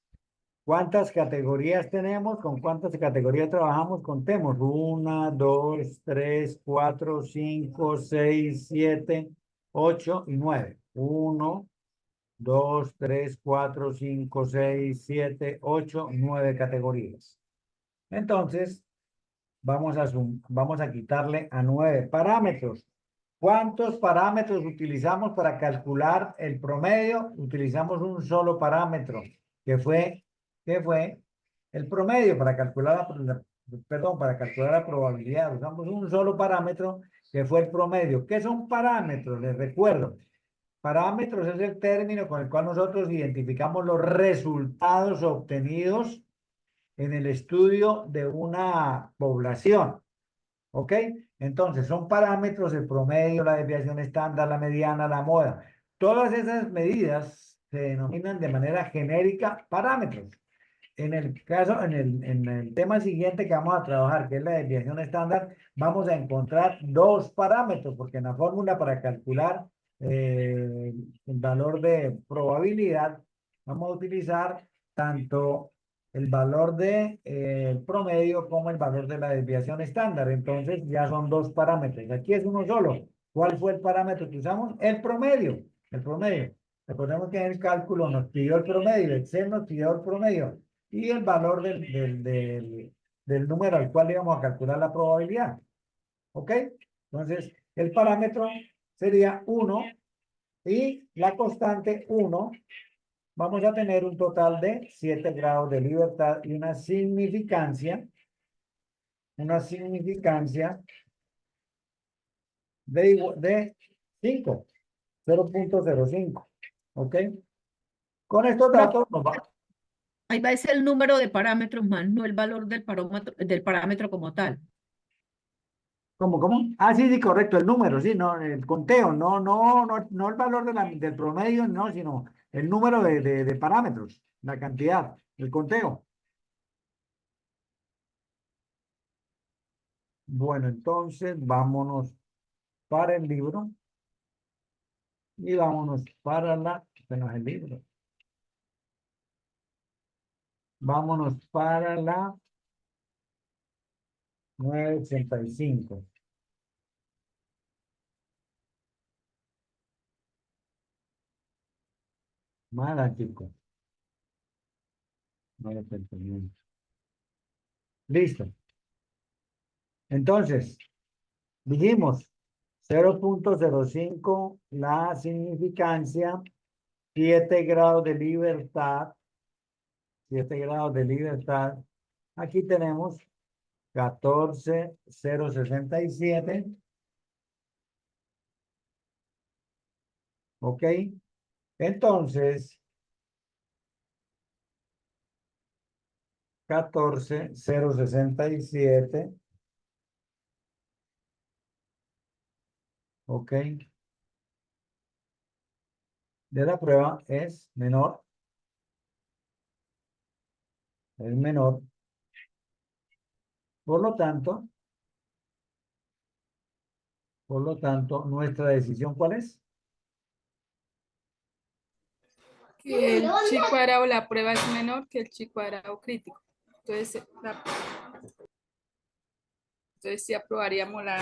A: ¿Cuántas categorías tenemos? ¿Con cuántas categorías trabajamos? Contemos. 1, 2, 3, 4, 5, 6, 7, 8 y 9. 1, 2, 3, 4, 5, 6, 7, 8, 9 categorías. Entonces, vamos a quitarle a 9 parámetros. ¿Cuántos parámetros utilizamos para calcular el promedio? Utilizamos un solo parámetro, que fue el promedio para calcular perdón, para calcular la probabilidad. Usamos un solo parámetro, que fue el promedio. ¿Qué son parámetros? Les recuerdo. Parámetros es el término con el cual nosotros identificamos los resultados obtenidos en el estudio de una población. ¿Ok? Entonces, son parámetros el promedio, la desviación estándar, la mediana, la moda. Todas esas medidas se denominan de manera genérica parámetros. En el caso, en el tema siguiente que vamos a trabajar, que es la desviación estándar, vamos a encontrar dos parámetros, porque en la fórmula para calcular el valor de probabilidad, vamos a utilizar tanto el valor de promedio como el valor de la desviación estándar. Entonces ya son dos parámetros. Aquí es uno solo. ¿Cuál fue el parámetro que usamos? El promedio. El promedio. Recordemos que en el cálculo nos pidió el promedio, Excel nos pidió el promedio y el valor del número al cual íbamos a calcular la probabilidad. ¿Ok? Entonces, el parámetro sería 1 y la constante 1. Vamos a tener un total de 7 grados de libertad y una significancia de 5, 0.05. ¿Ok? Con estos
B: Pero
A: datos nos va.
B: ahí va a ser el número de parámetros más, no el valor del parámetro como tal.
A: ¿Cómo? Ah, sí, sí, correcto, el número, sí, no, el conteo, no el valor del promedio, no, sino el número de parámetros, la cantidad, el conteo. Bueno, entonces vámonos para el libro y vámonos para no es el libro. Vámonos para la 985. Mala, chicos. 985. Listo. Entonces, dijimos 0.05 la significancia, 7 grados de libertad, 7 grados de libertad. Aquí tenemos 14,067. ¿Ok? Entonces, 14,067. ¿Ok? De la prueba es menor. Por lo tanto, nuestra decisión, ¿cuál es?
E: Que el chi cuadrado, la prueba es menor que el chi cuadrado crítico. Entonces, entonces sí aprobaríamos la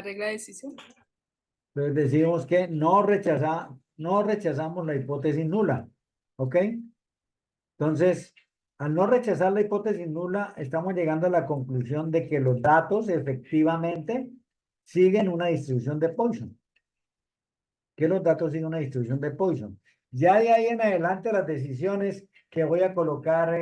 E: regla de decisión.
A: Entonces decimos que no rechazamos la hipótesis nula. ¿Ok? Entonces, al no rechazar la hipótesis nula, estamos llegando a la conclusión de que los datos efectivamente siguen una distribución de Poisson. Que los datos siguen una distribución de Poisson. Ya de ahí en adelante las decisiones que voy a colocar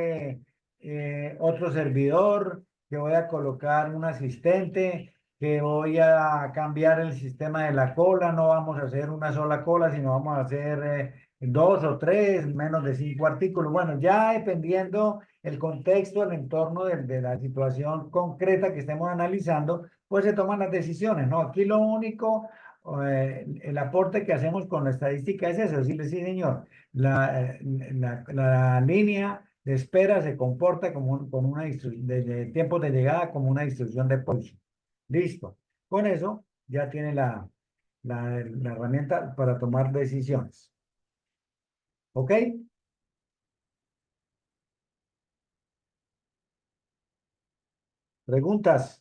A: otro servidor, que voy a colocar un asistente, que voy a cambiar el sistema de la cola, no vamos a hacer una sola cola, sino vamos a hacer dos o tres, menos de 5 artículos. Bueno, ya dependiendo el contexto, el entorno de la situación concreta que estemos analizando, pues se toman las decisiones, ¿no? Aquí lo único el aporte que hacemos con la estadística es eso, decirle, sí, señor, la línea de espera se comporta como con una de tiempos de llegada como una distribución de Poisson. Listo. Con eso ya tiene la herramienta para tomar decisiones. ¿Ok? ¿Preguntas?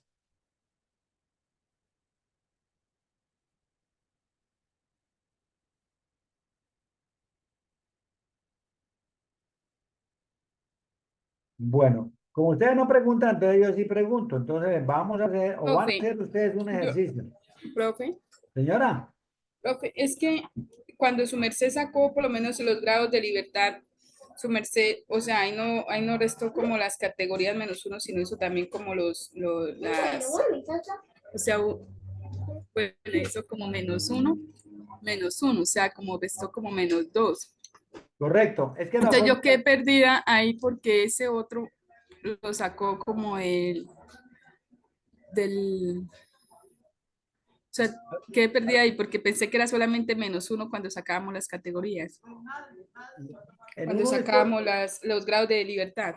A: Bueno, como ustedes no preguntan, entonces yo sí pregunto. Entonces vamos a hacer, o van a
E: Profe,
A: hacer ustedes un
E: yo,
A: ejercicio.
E: profe,
A: Señora,
E: es que cuando su merced sacó por lo menos los grados de libertad, su merced, o sea, ahí no restó como las categorías -1, sino hizo también como o sea, pues hizo como -1, o sea, como restó como -2.
A: correcto. Es que la
E: Entonces yo
A: fórmula
E: quedé perdida ahí porque ese otro lo sacó como del, o sea, quedé perdida ahí porque pensé que era solamente -1 cuando sacábamos las categorías,
A: el
E: cuando
A: uno es
E: sacábamos los grados de libertad.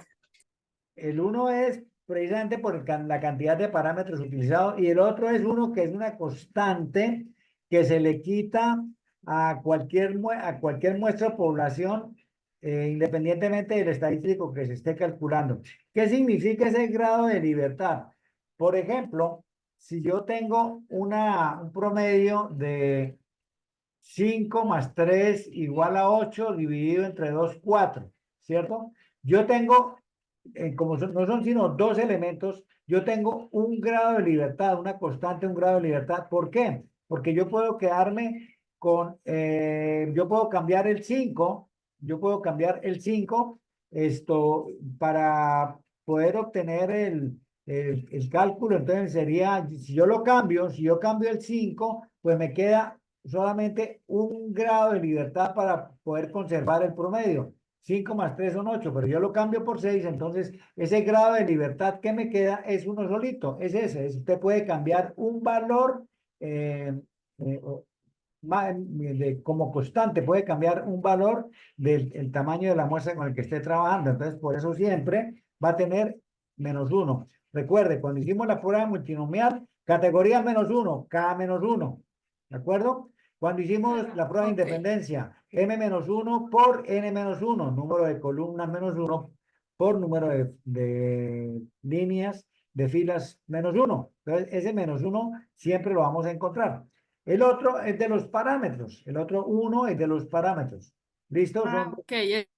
A: el uno es precisamente por la cantidad de parámetros utilizados y el otro es uno que es una constante que se le quita a cualquier muestra de población independientemente del estadístico que se esté calculando. ¿Qué significa ese grado de libertad? Por ejemplo, si yo tengo un promedio de 5 más 3 igual a 8 dividido entre 2 4, ¿cierto? Yo tengo, no son sino dos elementos, yo tengo un grado de libertad, una constante, un grado de libertad. ¿Por qué? Porque yo puedo quedarme yo puedo cambiar el 5, yo puedo cambiar el 5 esto, para poder obtener el cálculo. Entonces sería, si yo cambio el 5 pues me queda solamente un grado de libertad para poder conservar el promedio. 5 más 3 son 8, pero yo lo cambio por 6, entonces ese grado de libertad que me queda es uno solito, es ese. Usted puede cambiar un valor eh, como constante, puede cambiar un valor del el tamaño de la muestra con el que esté trabajando. Entonces, por eso siempre va a tener -1. Recuerde, cuando hicimos la prueba multinomial, categoría -1, K -1. ¿De acuerdo? Cuando hicimos la prueba de
E: Ok,
A: independencia, M-1 por N-1, número de columnas -1 por número de líneas de filas -1. Entonces, ese -1 siempre lo vamos a encontrar. El otro es de los parámetros. El otro uno es de los parámetros. ¿Listo?
E: ok,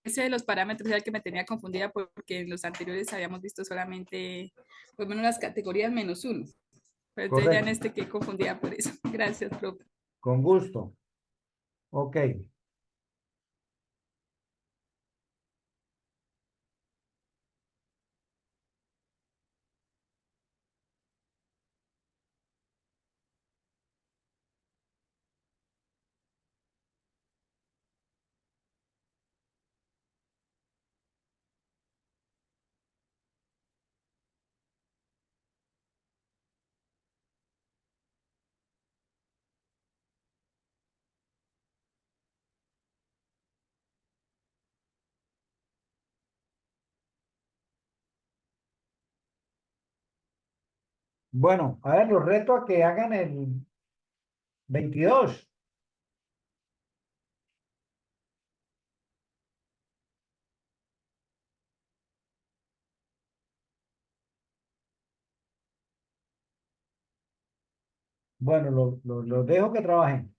E: ese de los parámetros era el que me tenía confundida porque en los anteriores habíamos visto solamente, por lo menos las categorías -1. Pero entonces ya en
A: Correcto.
E: este quedé confundida por eso. Gracias, profe.
A: Con gusto. Ok. Bueno, a ver, los reto a que hagan el 22. Bueno, los dejo que trabajen.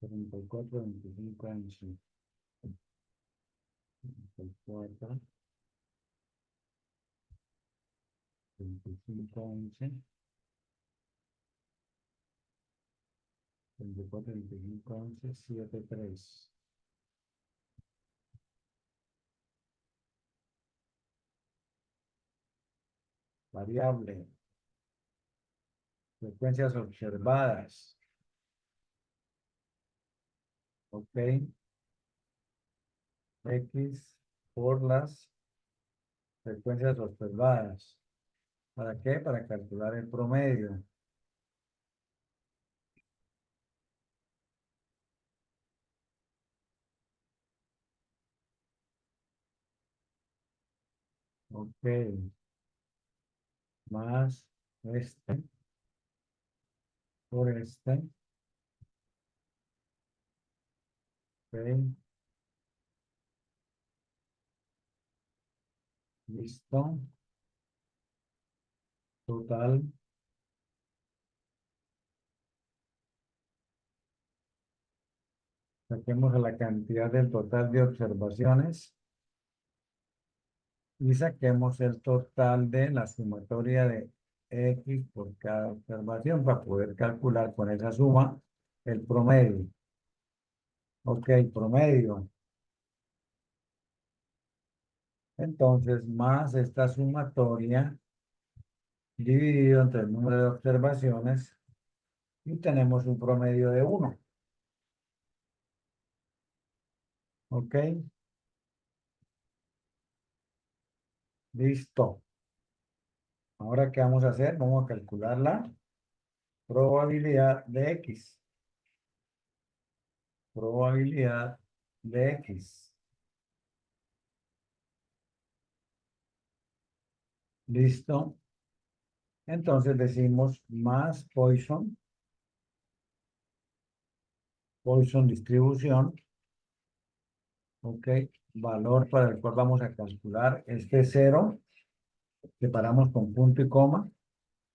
A: Treinta y cuatro, 25 años. 34, 25, 11, 24, 25, 11, 7, 3. Variable. Frecuencias observadas. Ok. X por las frecuencias observadas. ¿Para qué? Para calcular el promedio. Ok. Más este por este. Ok. Listo. Total. Saquemos la cantidad del total de observaciones y saquemos el total de la sumatoria de X por cada observación para poder calcular con esa suma el promedio. Ok, promedio. Entonces, más esta sumatoria dividido entre el número de observaciones y tenemos un promedio de 1. Ok, listo. Ahora, ¿qué vamos a hacer? Vamos a calcular la probabilidad de X. Probabilidad de X. Listo. Entonces decimos más Poisson distribución, Ok, valor para el cual vamos a calcular este cero, separamos con punto y coma.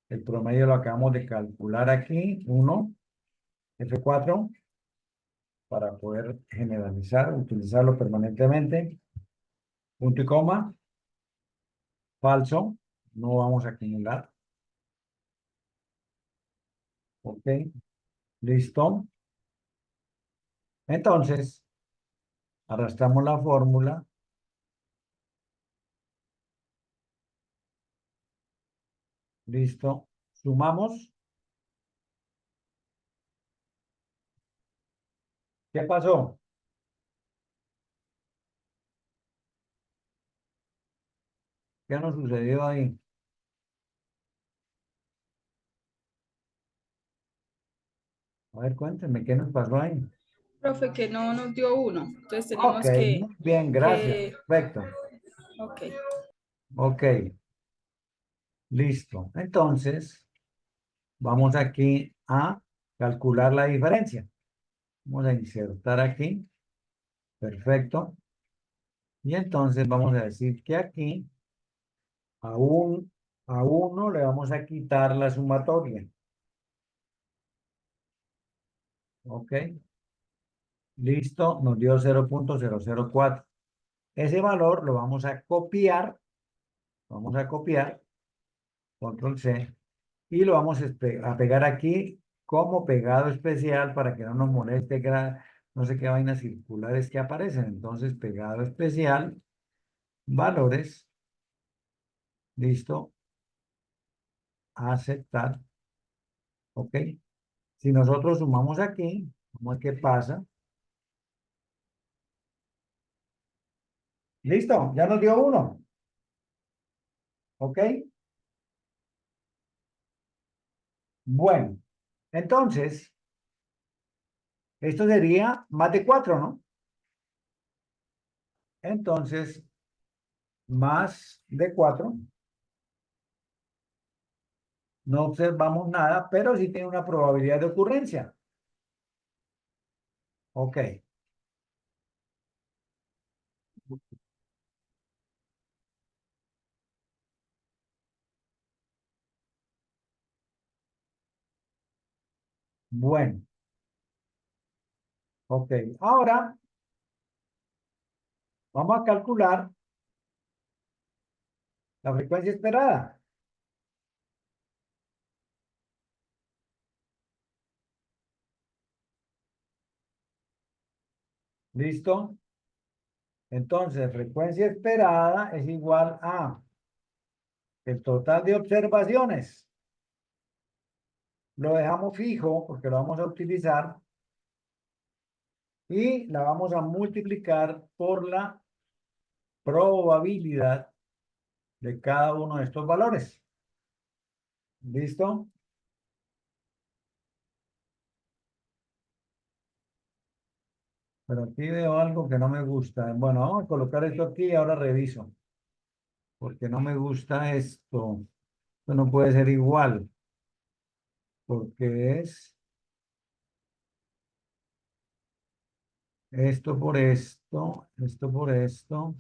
A: El promedio lo acabamos de calcular aquí, 1, F4, para poder generalizar, utilizarlo permanentemente. Punto y coma, falso, no vamos a acumular. Ok, listo. Entonces, arrastramos la fórmula. Listo. Sumamos. ¿Qué pasó? ¿Qué nos sucedió ahí? A ver, cuéntenme, ¿qué nos pasó ahí?
E: Profe, que no nos dio uno. Entonces
A: Ok,
E: tenemos
A: muy bien, gracias.
E: que,
A: Perfecto.
E: ok.
A: Ok, listo. Entonces, vamos aquí a calcular la diferencia. Vamos a insertar aquí. Perfecto. Y entonces vamos a decir que aquí a, a uno le vamos a quitar la sumatoria. Ok, listo, nos dio 0.004. Ese valor lo vamos a copiar, control C, y lo vamos a pegar aquí como pegado especial para que no nos moleste no sé qué vainas circulares que aparecen. Entonces, pegado especial, valores, listo, aceptar, ok. Si nosotros sumamos aquí, vamos a ver qué pasa. Listo, ya nos dio uno, ok. Bueno, entonces, esto sería más de 4, ¿no? Entonces, más de 4, no observamos nada, pero sí tiene una probabilidad de ocurrencia. Ok, bueno, ok. Ahora vamos a calcular la frecuencia esperada. ¿Listo? Entonces, frecuencia esperada es igual a el total de observaciones. Lo dejamos fijo porque lo vamos a utilizar y la vamos a multiplicar por la probabilidad de cada uno de estos valores. ¿Listo? Pero aquí veo algo que no me gusta. Bueno, vamos a colocar esto aquí y ahora reviso. Porque no me gusta esto. Esto no puede ser igual. Porque es esto por esto por esto.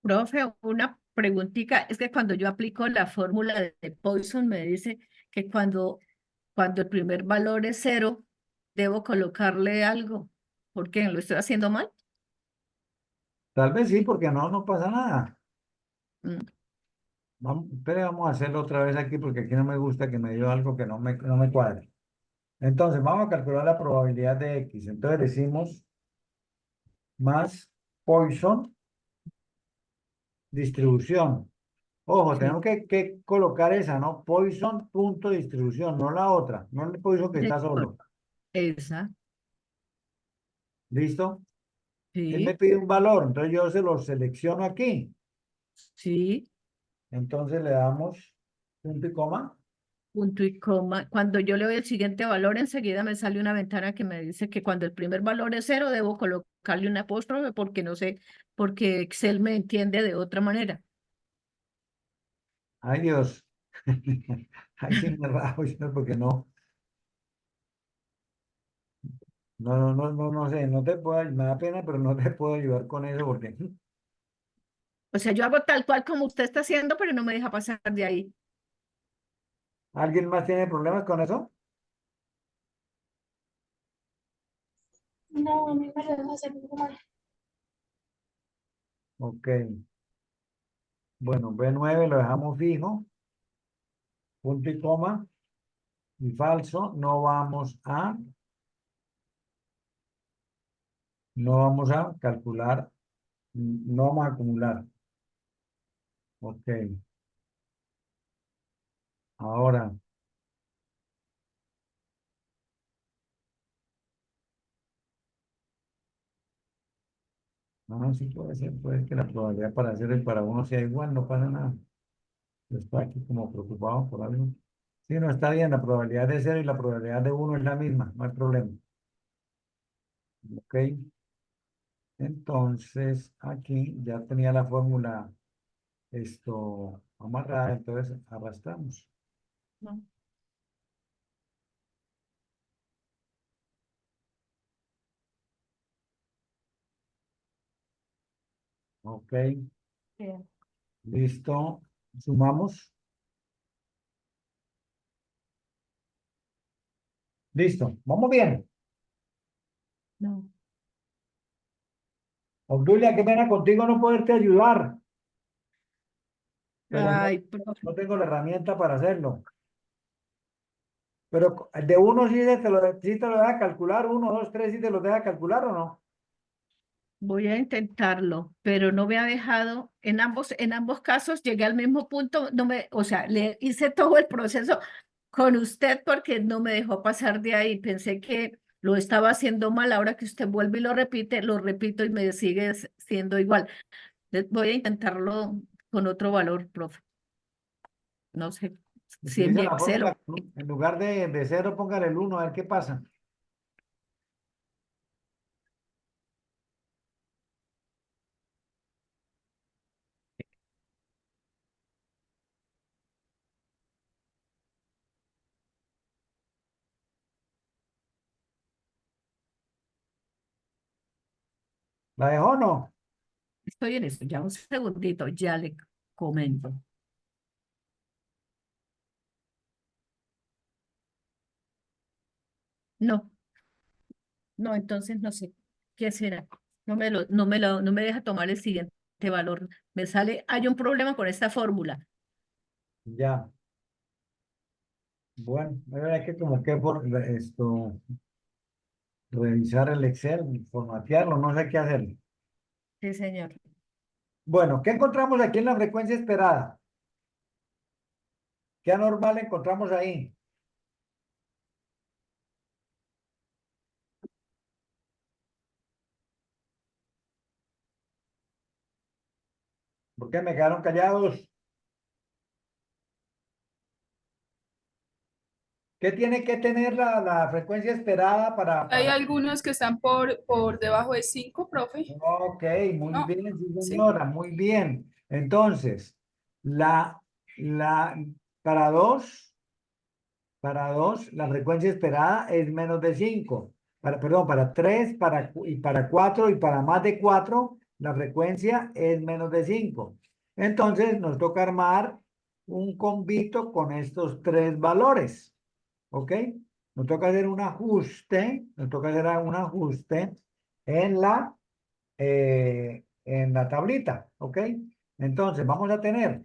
B: Profe, una preguntita, es que cuando yo aplico la fórmula de Poisson me dice que cuando el primer valor es cero, debo colocarle algo. ¿Por qué? ¿Lo estoy haciendo mal?
A: Tal vez sí, porque no, no pasa nada.
B: Mm,
A: Vamos, espere, vamos a hacerlo otra vez aquí porque aquí no me gusta que me dio algo que no me cuadre. Entonces, vamos a calcular la probabilidad de X. Entonces decimos más Poisson distribución. Ojo,
B: sí,
A: tenemos que colocar esa, ¿no? Poisson punto distribución, no la otra, no el Poisson que
B: de
A: está
B: acuerdo.
A: solo.
B: Esa,
A: ¿Listo? Él me
B: sí,
A: pide un valor, entonces yo se lo selecciono aquí.
B: sí,
A: Entonces le damos punto y coma.
B: punto y coma. Cuando yo le doy el siguiente valor, enseguida me sale una ventana que me dice que cuando el primer valor es cero, debo colocarle un apóstrofe porque no sé, porque Excel me entiende de otra manera.
A: Ay, Dios. Ahí sí me rajo, señor, porque no. No sé, no te puedo, me da pena, pero no te puedo ayudar con eso porque
B: O sea, yo hago tal cual como usted está haciendo, pero no me deja pasar de ahí.
A: ¿alguien más tiene problemas con eso?
E: No, a mí me lo deja hacer normal.
A: Ok. Bueno, B9 lo dejamos fijo, punto y coma, y falso. No vamos a calcular, no vamos a acumular. Ok. Ahora, no, sí puede que la probabilidad para hacer el para uno sea igual, no pasa nada. Está aquí como preocupado por algo. Sí, no está bien, la probabilidad de 0 y la probabilidad de uno es la misma, no hay problema. Ok. Entonces, aquí ya tenía la fórmula amarrada, entonces arrastramos.
B: No.
A: Ok,
B: Bien.
A: listo. Sumamos. Listo. Vamos bien.
B: No.
A: Obdulia, qué pena contigo no poderte ayudar, pero
B: Ay, profe.
A: no tengo la herramienta para hacerlo. Pero de uno sí te lo deja calcular, uno, dos, tres, sí te lo deja calcular o no.
B: Voy a intentarlo, pero no me ha dejado, en ambos casos llegué al mismo punto, no me, o sea, le hice todo el proceso con usted porque no me dejó pasar de ahí. Pensé que lo estaba haciendo mal. Ahora que usted vuelve y lo repite, lo repito y me sigue siendo igual. Voy a intentarlo con otro valor, profe. No sé si en
A: Utiliza
B: mi
A: la
B: Excel
A: fórmula, en lugar de cero, póngale el uno, a ver qué pasa. ¿La dejó o no?
B: estoy en eso. Ya un segundito, ya le comento. No, no, entonces no sé. ¿Qué será? No me deja tomar el siguiente valor. Me sale, hay un problema con esta fórmula.
A: Ya. Bueno, hay que como que revisar el Excel, formatearlo, no sé qué hacer.
B: Sí, señor.
A: Bueno, ¿qué encontramos aquí en la frecuencia esperada? ¿Qué anormal encontramos ahí? ¿Por qué me quedaron callados? ¿Qué tiene que tener la frecuencia esperada
E: Hay algunos que están por debajo de 5, profe.
A: Ok, muy
E: No,
A: bien, sí,
E: sí.
A: señora, muy bien. Entonces, la, la, para dos, la frecuencia esperada es menos de 5. Perdón, para 3, y para 4 y para más de 4 la frecuencia es menos de 5. Entonces, nos toca armar un combito con estos tres valores. ¿Ok? Nos toca hacer un ajuste en la tablita. ¿Ok? Entonces, vamos a tener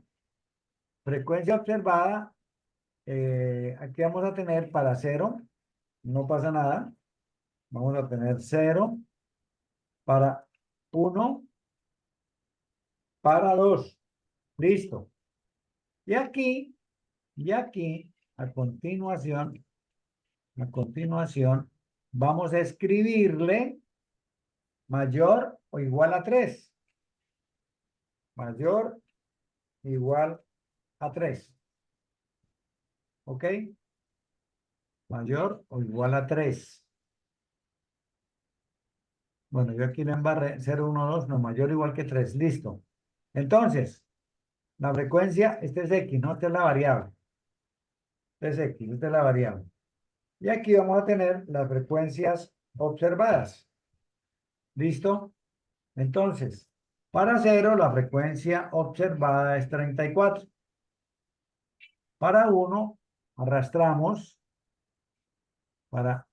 A: frecuencia observada. Aquí vamos a tener para 0, no pasa nada. Vamos a tener 0 para 1, para 2. Listo. Y aquí, a continuación, vamos a escribirle mayor o igual a 3. Mayor igual a 3. ¿Ok? Mayor o igual a 3. Bueno, yo aquí le embarré 0, 1, 2, no, mayor o igual que 3. Listo. Entonces, la frecuencia, este es X, ¿no? Esta es la variable. Este es X, esta es la variable. Y aquí vamos a tener las frecuencias observadas. ¿Listo? Entonces, para 0 la frecuencia observada es 34. Para 1 arrastramos para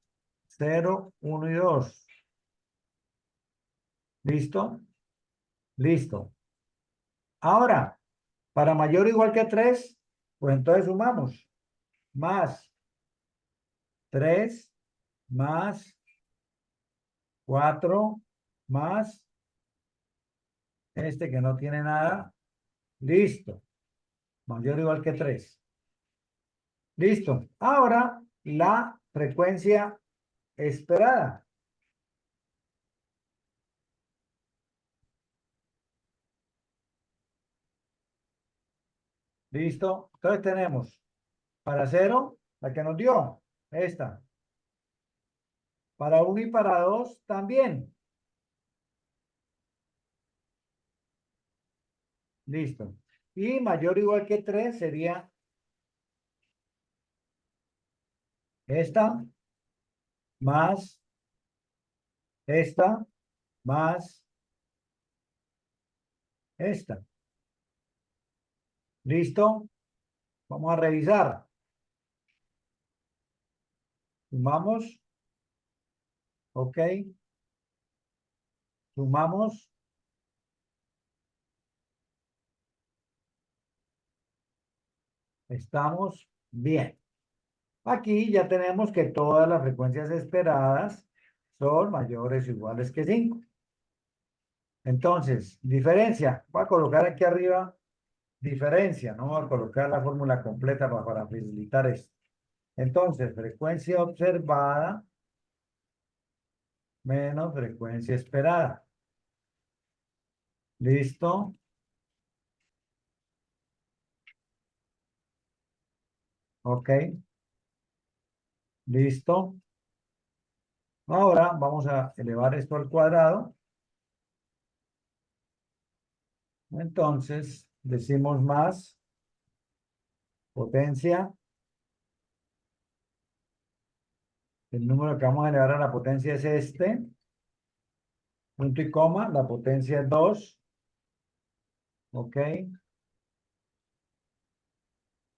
A: 0, 1 y 2. ¿Listo? Listo. Ahora, para mayor o igual que 3, pues entonces sumamos. Más 3, más 4, más este que no tiene nada. Listo. Mayor o igual que 3. Listo. Ahora, la frecuencia esperada. Listo. Entonces tenemos para 0, la que nos dio, esta. Para 1 y para 2 también. Listo. Y mayor o igual que 3 sería esta, más esta, más esta. ¿Listo? Vamos a revisar. Sumamos. Ok. Sumamos. Estamos bien. Aquí ya tenemos que todas las frecuencias esperadas son mayores o iguales que 5. Entonces, diferencia. Voy a colocar aquí arriba diferencia. No voy a colocar la fórmula completa para facilitar esto. Entonces, frecuencia observada menos frecuencia esperada. ¿Listo? Ok. ¿Listo? Ahora vamos a elevar esto al cuadrado. Entonces, decimos más potencia. El número que vamos a elevar a la potencia es este. Punto y coma. La potencia es 2. Ok.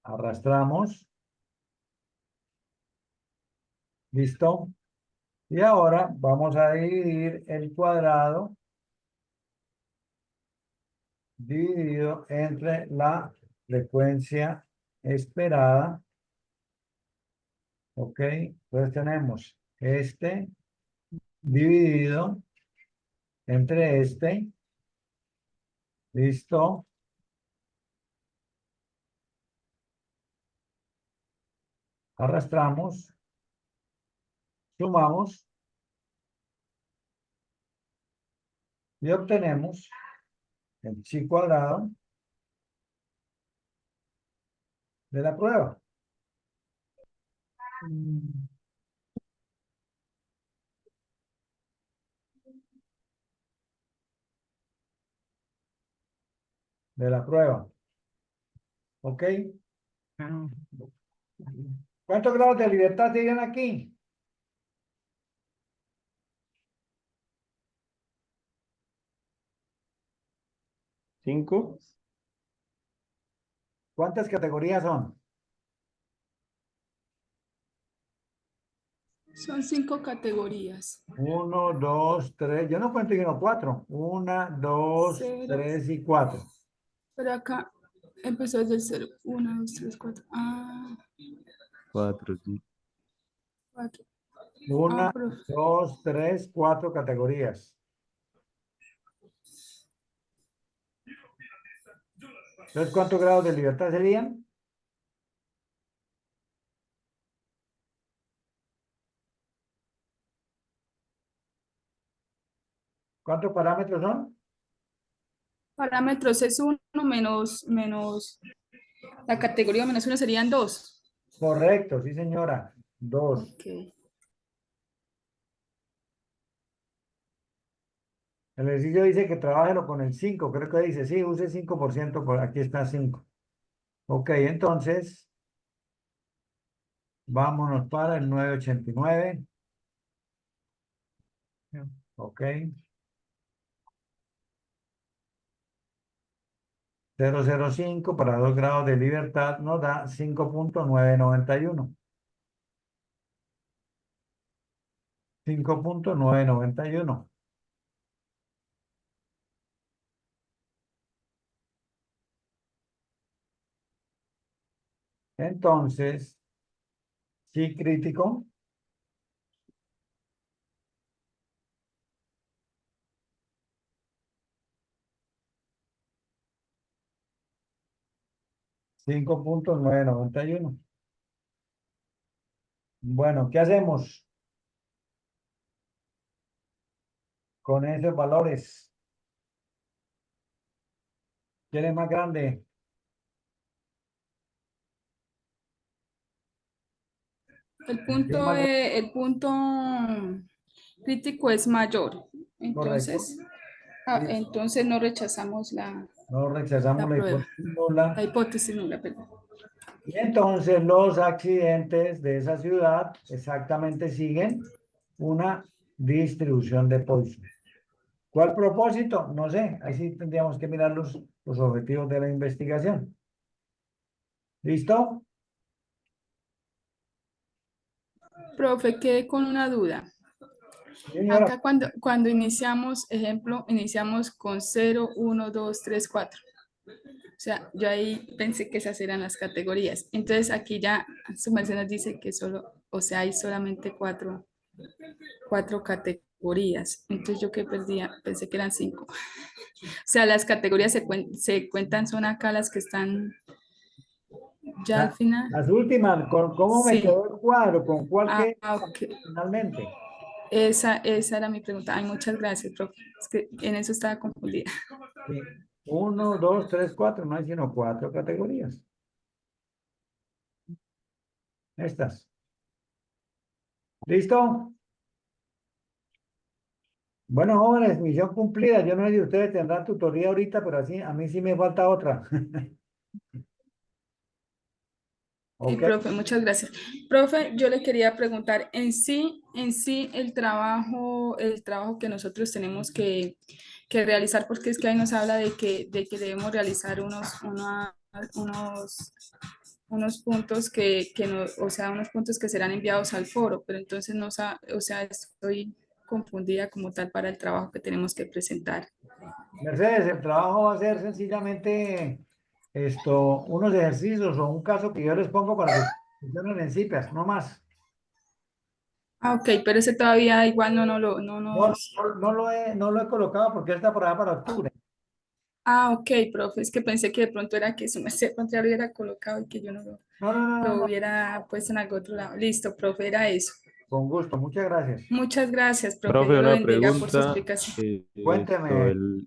A: Arrastramos. ¿Listo? Y ahora vamos a dividir el cuadrado dividido entre la frecuencia esperada. Ok. Entonces tenemos este dividido entre este. ¿Listo? Arrastramos. Sumamos. Y obtenemos el chi cuadrado de la prueba. De la prueba. ¿Ok? ¿Cuántos grados de libertad tienen aquí?
C: ¿5?
A: ¿Cuántas categorías son?
E: Son 5 categorías.
A: 1, 2, 3. Yo no cuento sino 4. 1, 2,
E: 0.
A: 3 y 4.
E: Pero acá empezó desde el 0. 1, 2, 3, 4. Ah,
C: 4, sí.
E: 4.
A: 1,
E: Profe.
A: 2, 3, 4 categorías. Entonces, ¿cuántos grados de libertad serían? ¿Cuántos parámetros son?
E: Parámetros es 1 menos la categoría menos 1 serían 2.
A: Correcto, sí señora. 2.
E: Ok.
A: El ejercicio dice que trabájelo con el 5. Creo que dice, sí, use 5%. Aquí está 5. Ok, entonces, vámonos para el 989. Ok. 0,05 para 2 grados de libertad nos da 5,991. 5,991. Entonces, sí crítico. $5,991. Bueno, ¿qué hacemos con esos valores? ¿Quién es más grande? ¿Quién es más grande?
E: El punto crítico es mayor.
A: Correcto.
E: Entonces,
A: Listo.
E: entonces no rechazamos
A: No rechazamos
E: la
A: la
E: prueba,
A: hipótesis nula.
E: la hipótesis nula, perdón.
A: Y entonces los accidentes de esa ciudad exactamente siguen una distribución de Poisson. ¿Cuál propósito? No sé. Ahí sí tendríamos que mirar los objetivos de la investigación. ¿Listo?
E: Profe, quedé con una duda.
A: Señora,
E: Acá cuando iniciamos, ejemplo, iniciamos con 0, 1, 2, 3, 4. O sea, yo ahí pensé que esas eran las categorías. Entonces aquí ya su merced nos dice que solo, o sea, hay solamente cuatro categorías. Entonces yo que perdía, pensé que eran 5. O sea, las categorías se cuentan, son acá las que están ya al final.
A: las últimas, ¿cómo me
E: Sí.
A: quedó el cuadro? ¿Con cuál quedé
E: Ok.
A: finalmente?
E: Esa era mi pregunta. Ay, muchas gracias, profe. Es que en eso estaba confundida.
A: Sí. 1, 2, 3, 4. No hay sino 4 categorías. Estas. ¿Listo? Bueno, jóvenes, misión cumplida. Yo no sé si ustedes tendrán tutoría ahorita, pero así, a mí sí me falta otra.
E: Sí,
A: ¿Ok?
E: profe, muchas gracias. Profe, yo le quería preguntar, en sí, el trabajo que nosotros tenemos que realizar, porque es que ahí nos habla de que debemos realizar unos puntos que no, o sea, unos puntos que serán enviados al foro, pero entonces no, o sea, estoy confundida como tal para el trabajo que tenemos que presentar.
A: Mercedes, el trabajo va a ser sencillamente unos ejercicios o un caso que yo les pongo para que funcionen en CIPERS, no más.
E: Ah, ok, pero ese todavía igual no
A: No,
E: nos...
A: no lo he colocado porque está por allá para octubre.
E: Ah, ok, profe, es que pensé que de pronto era que su merced de pronto ya lo hubiera colocado y que yo no
A: No, no, no, no,
E: lo
A: no.
E: hubiera puesto en algún otro lado. Listo, profe, era eso.
A: Con gusto, muchas gracias.
E: Muchas gracias, profe,
C: Profe,
E: Dios lo
C: una
E: bendiga por su
C: pregunta.
E: explicación.
A: Cuénteme,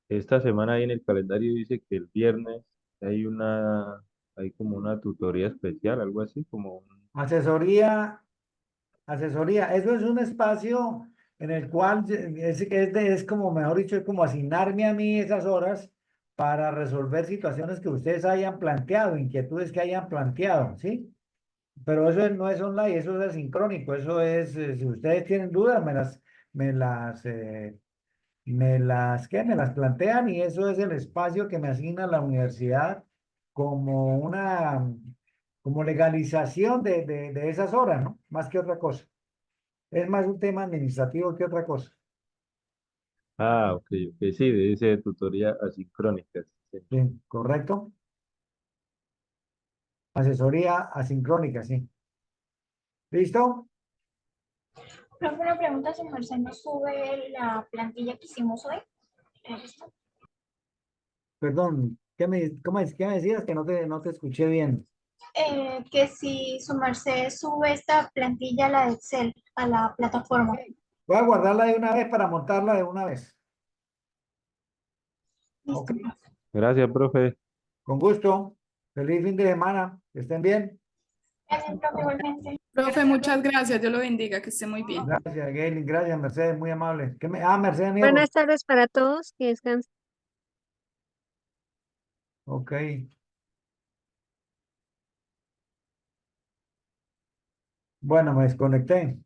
C: Esta semana ahí en el calendario dice que el viernes hay como una tutoría especial, algo así, como
A: asesoría, asesoría. Eso es un espacio en el cual es como, mejor dicho, es como asignarme a mí esas horas para resolver situaciones que ustedes hayan planteado, inquietudes que hayan planteado, ¿sí? Pero eso no es online, eso es asincrónico, eso es, si ustedes tienen dudas, me las, ¿qué? Me las plantean y eso es el espacio que me asigna la universidad como como legalización de esas horas, ¿no? Más que otra cosa. Es más un tema administrativo que otra cosa.
C: Ah, ok, ok, sí, dice tutoría asincrónica. Sí.
A: Sí, ¿correcto? Asesoría asincrónica, sí. ¿Listo?
F: Profe, una pregunta, si Merced nos sube la plantilla que hicimos hoy. ¿Listo?
A: Perdón, ¿qué me decías? Que no te escuché bien.
F: Que si su merced sube esta plantilla, la de Excel, a la plataforma.
A: Voy a guardarla de una vez para montarla de una vez. Ok,
F: Listo.
C: Gracias, profe.
A: con gusto. Feliz fin de semana. Que estén bien.
F: Gracias, profe, igualmente.
E: Profe, muchas gracias, Dios lo bendiga, que esté muy bien.
A: Gracias, Gailin. Gracias, Mercedes. Muy amable. Mercedes Nieto.
G: Buenas tardes para todos, que descansen.
A: Ok. Bueno, me desconecté.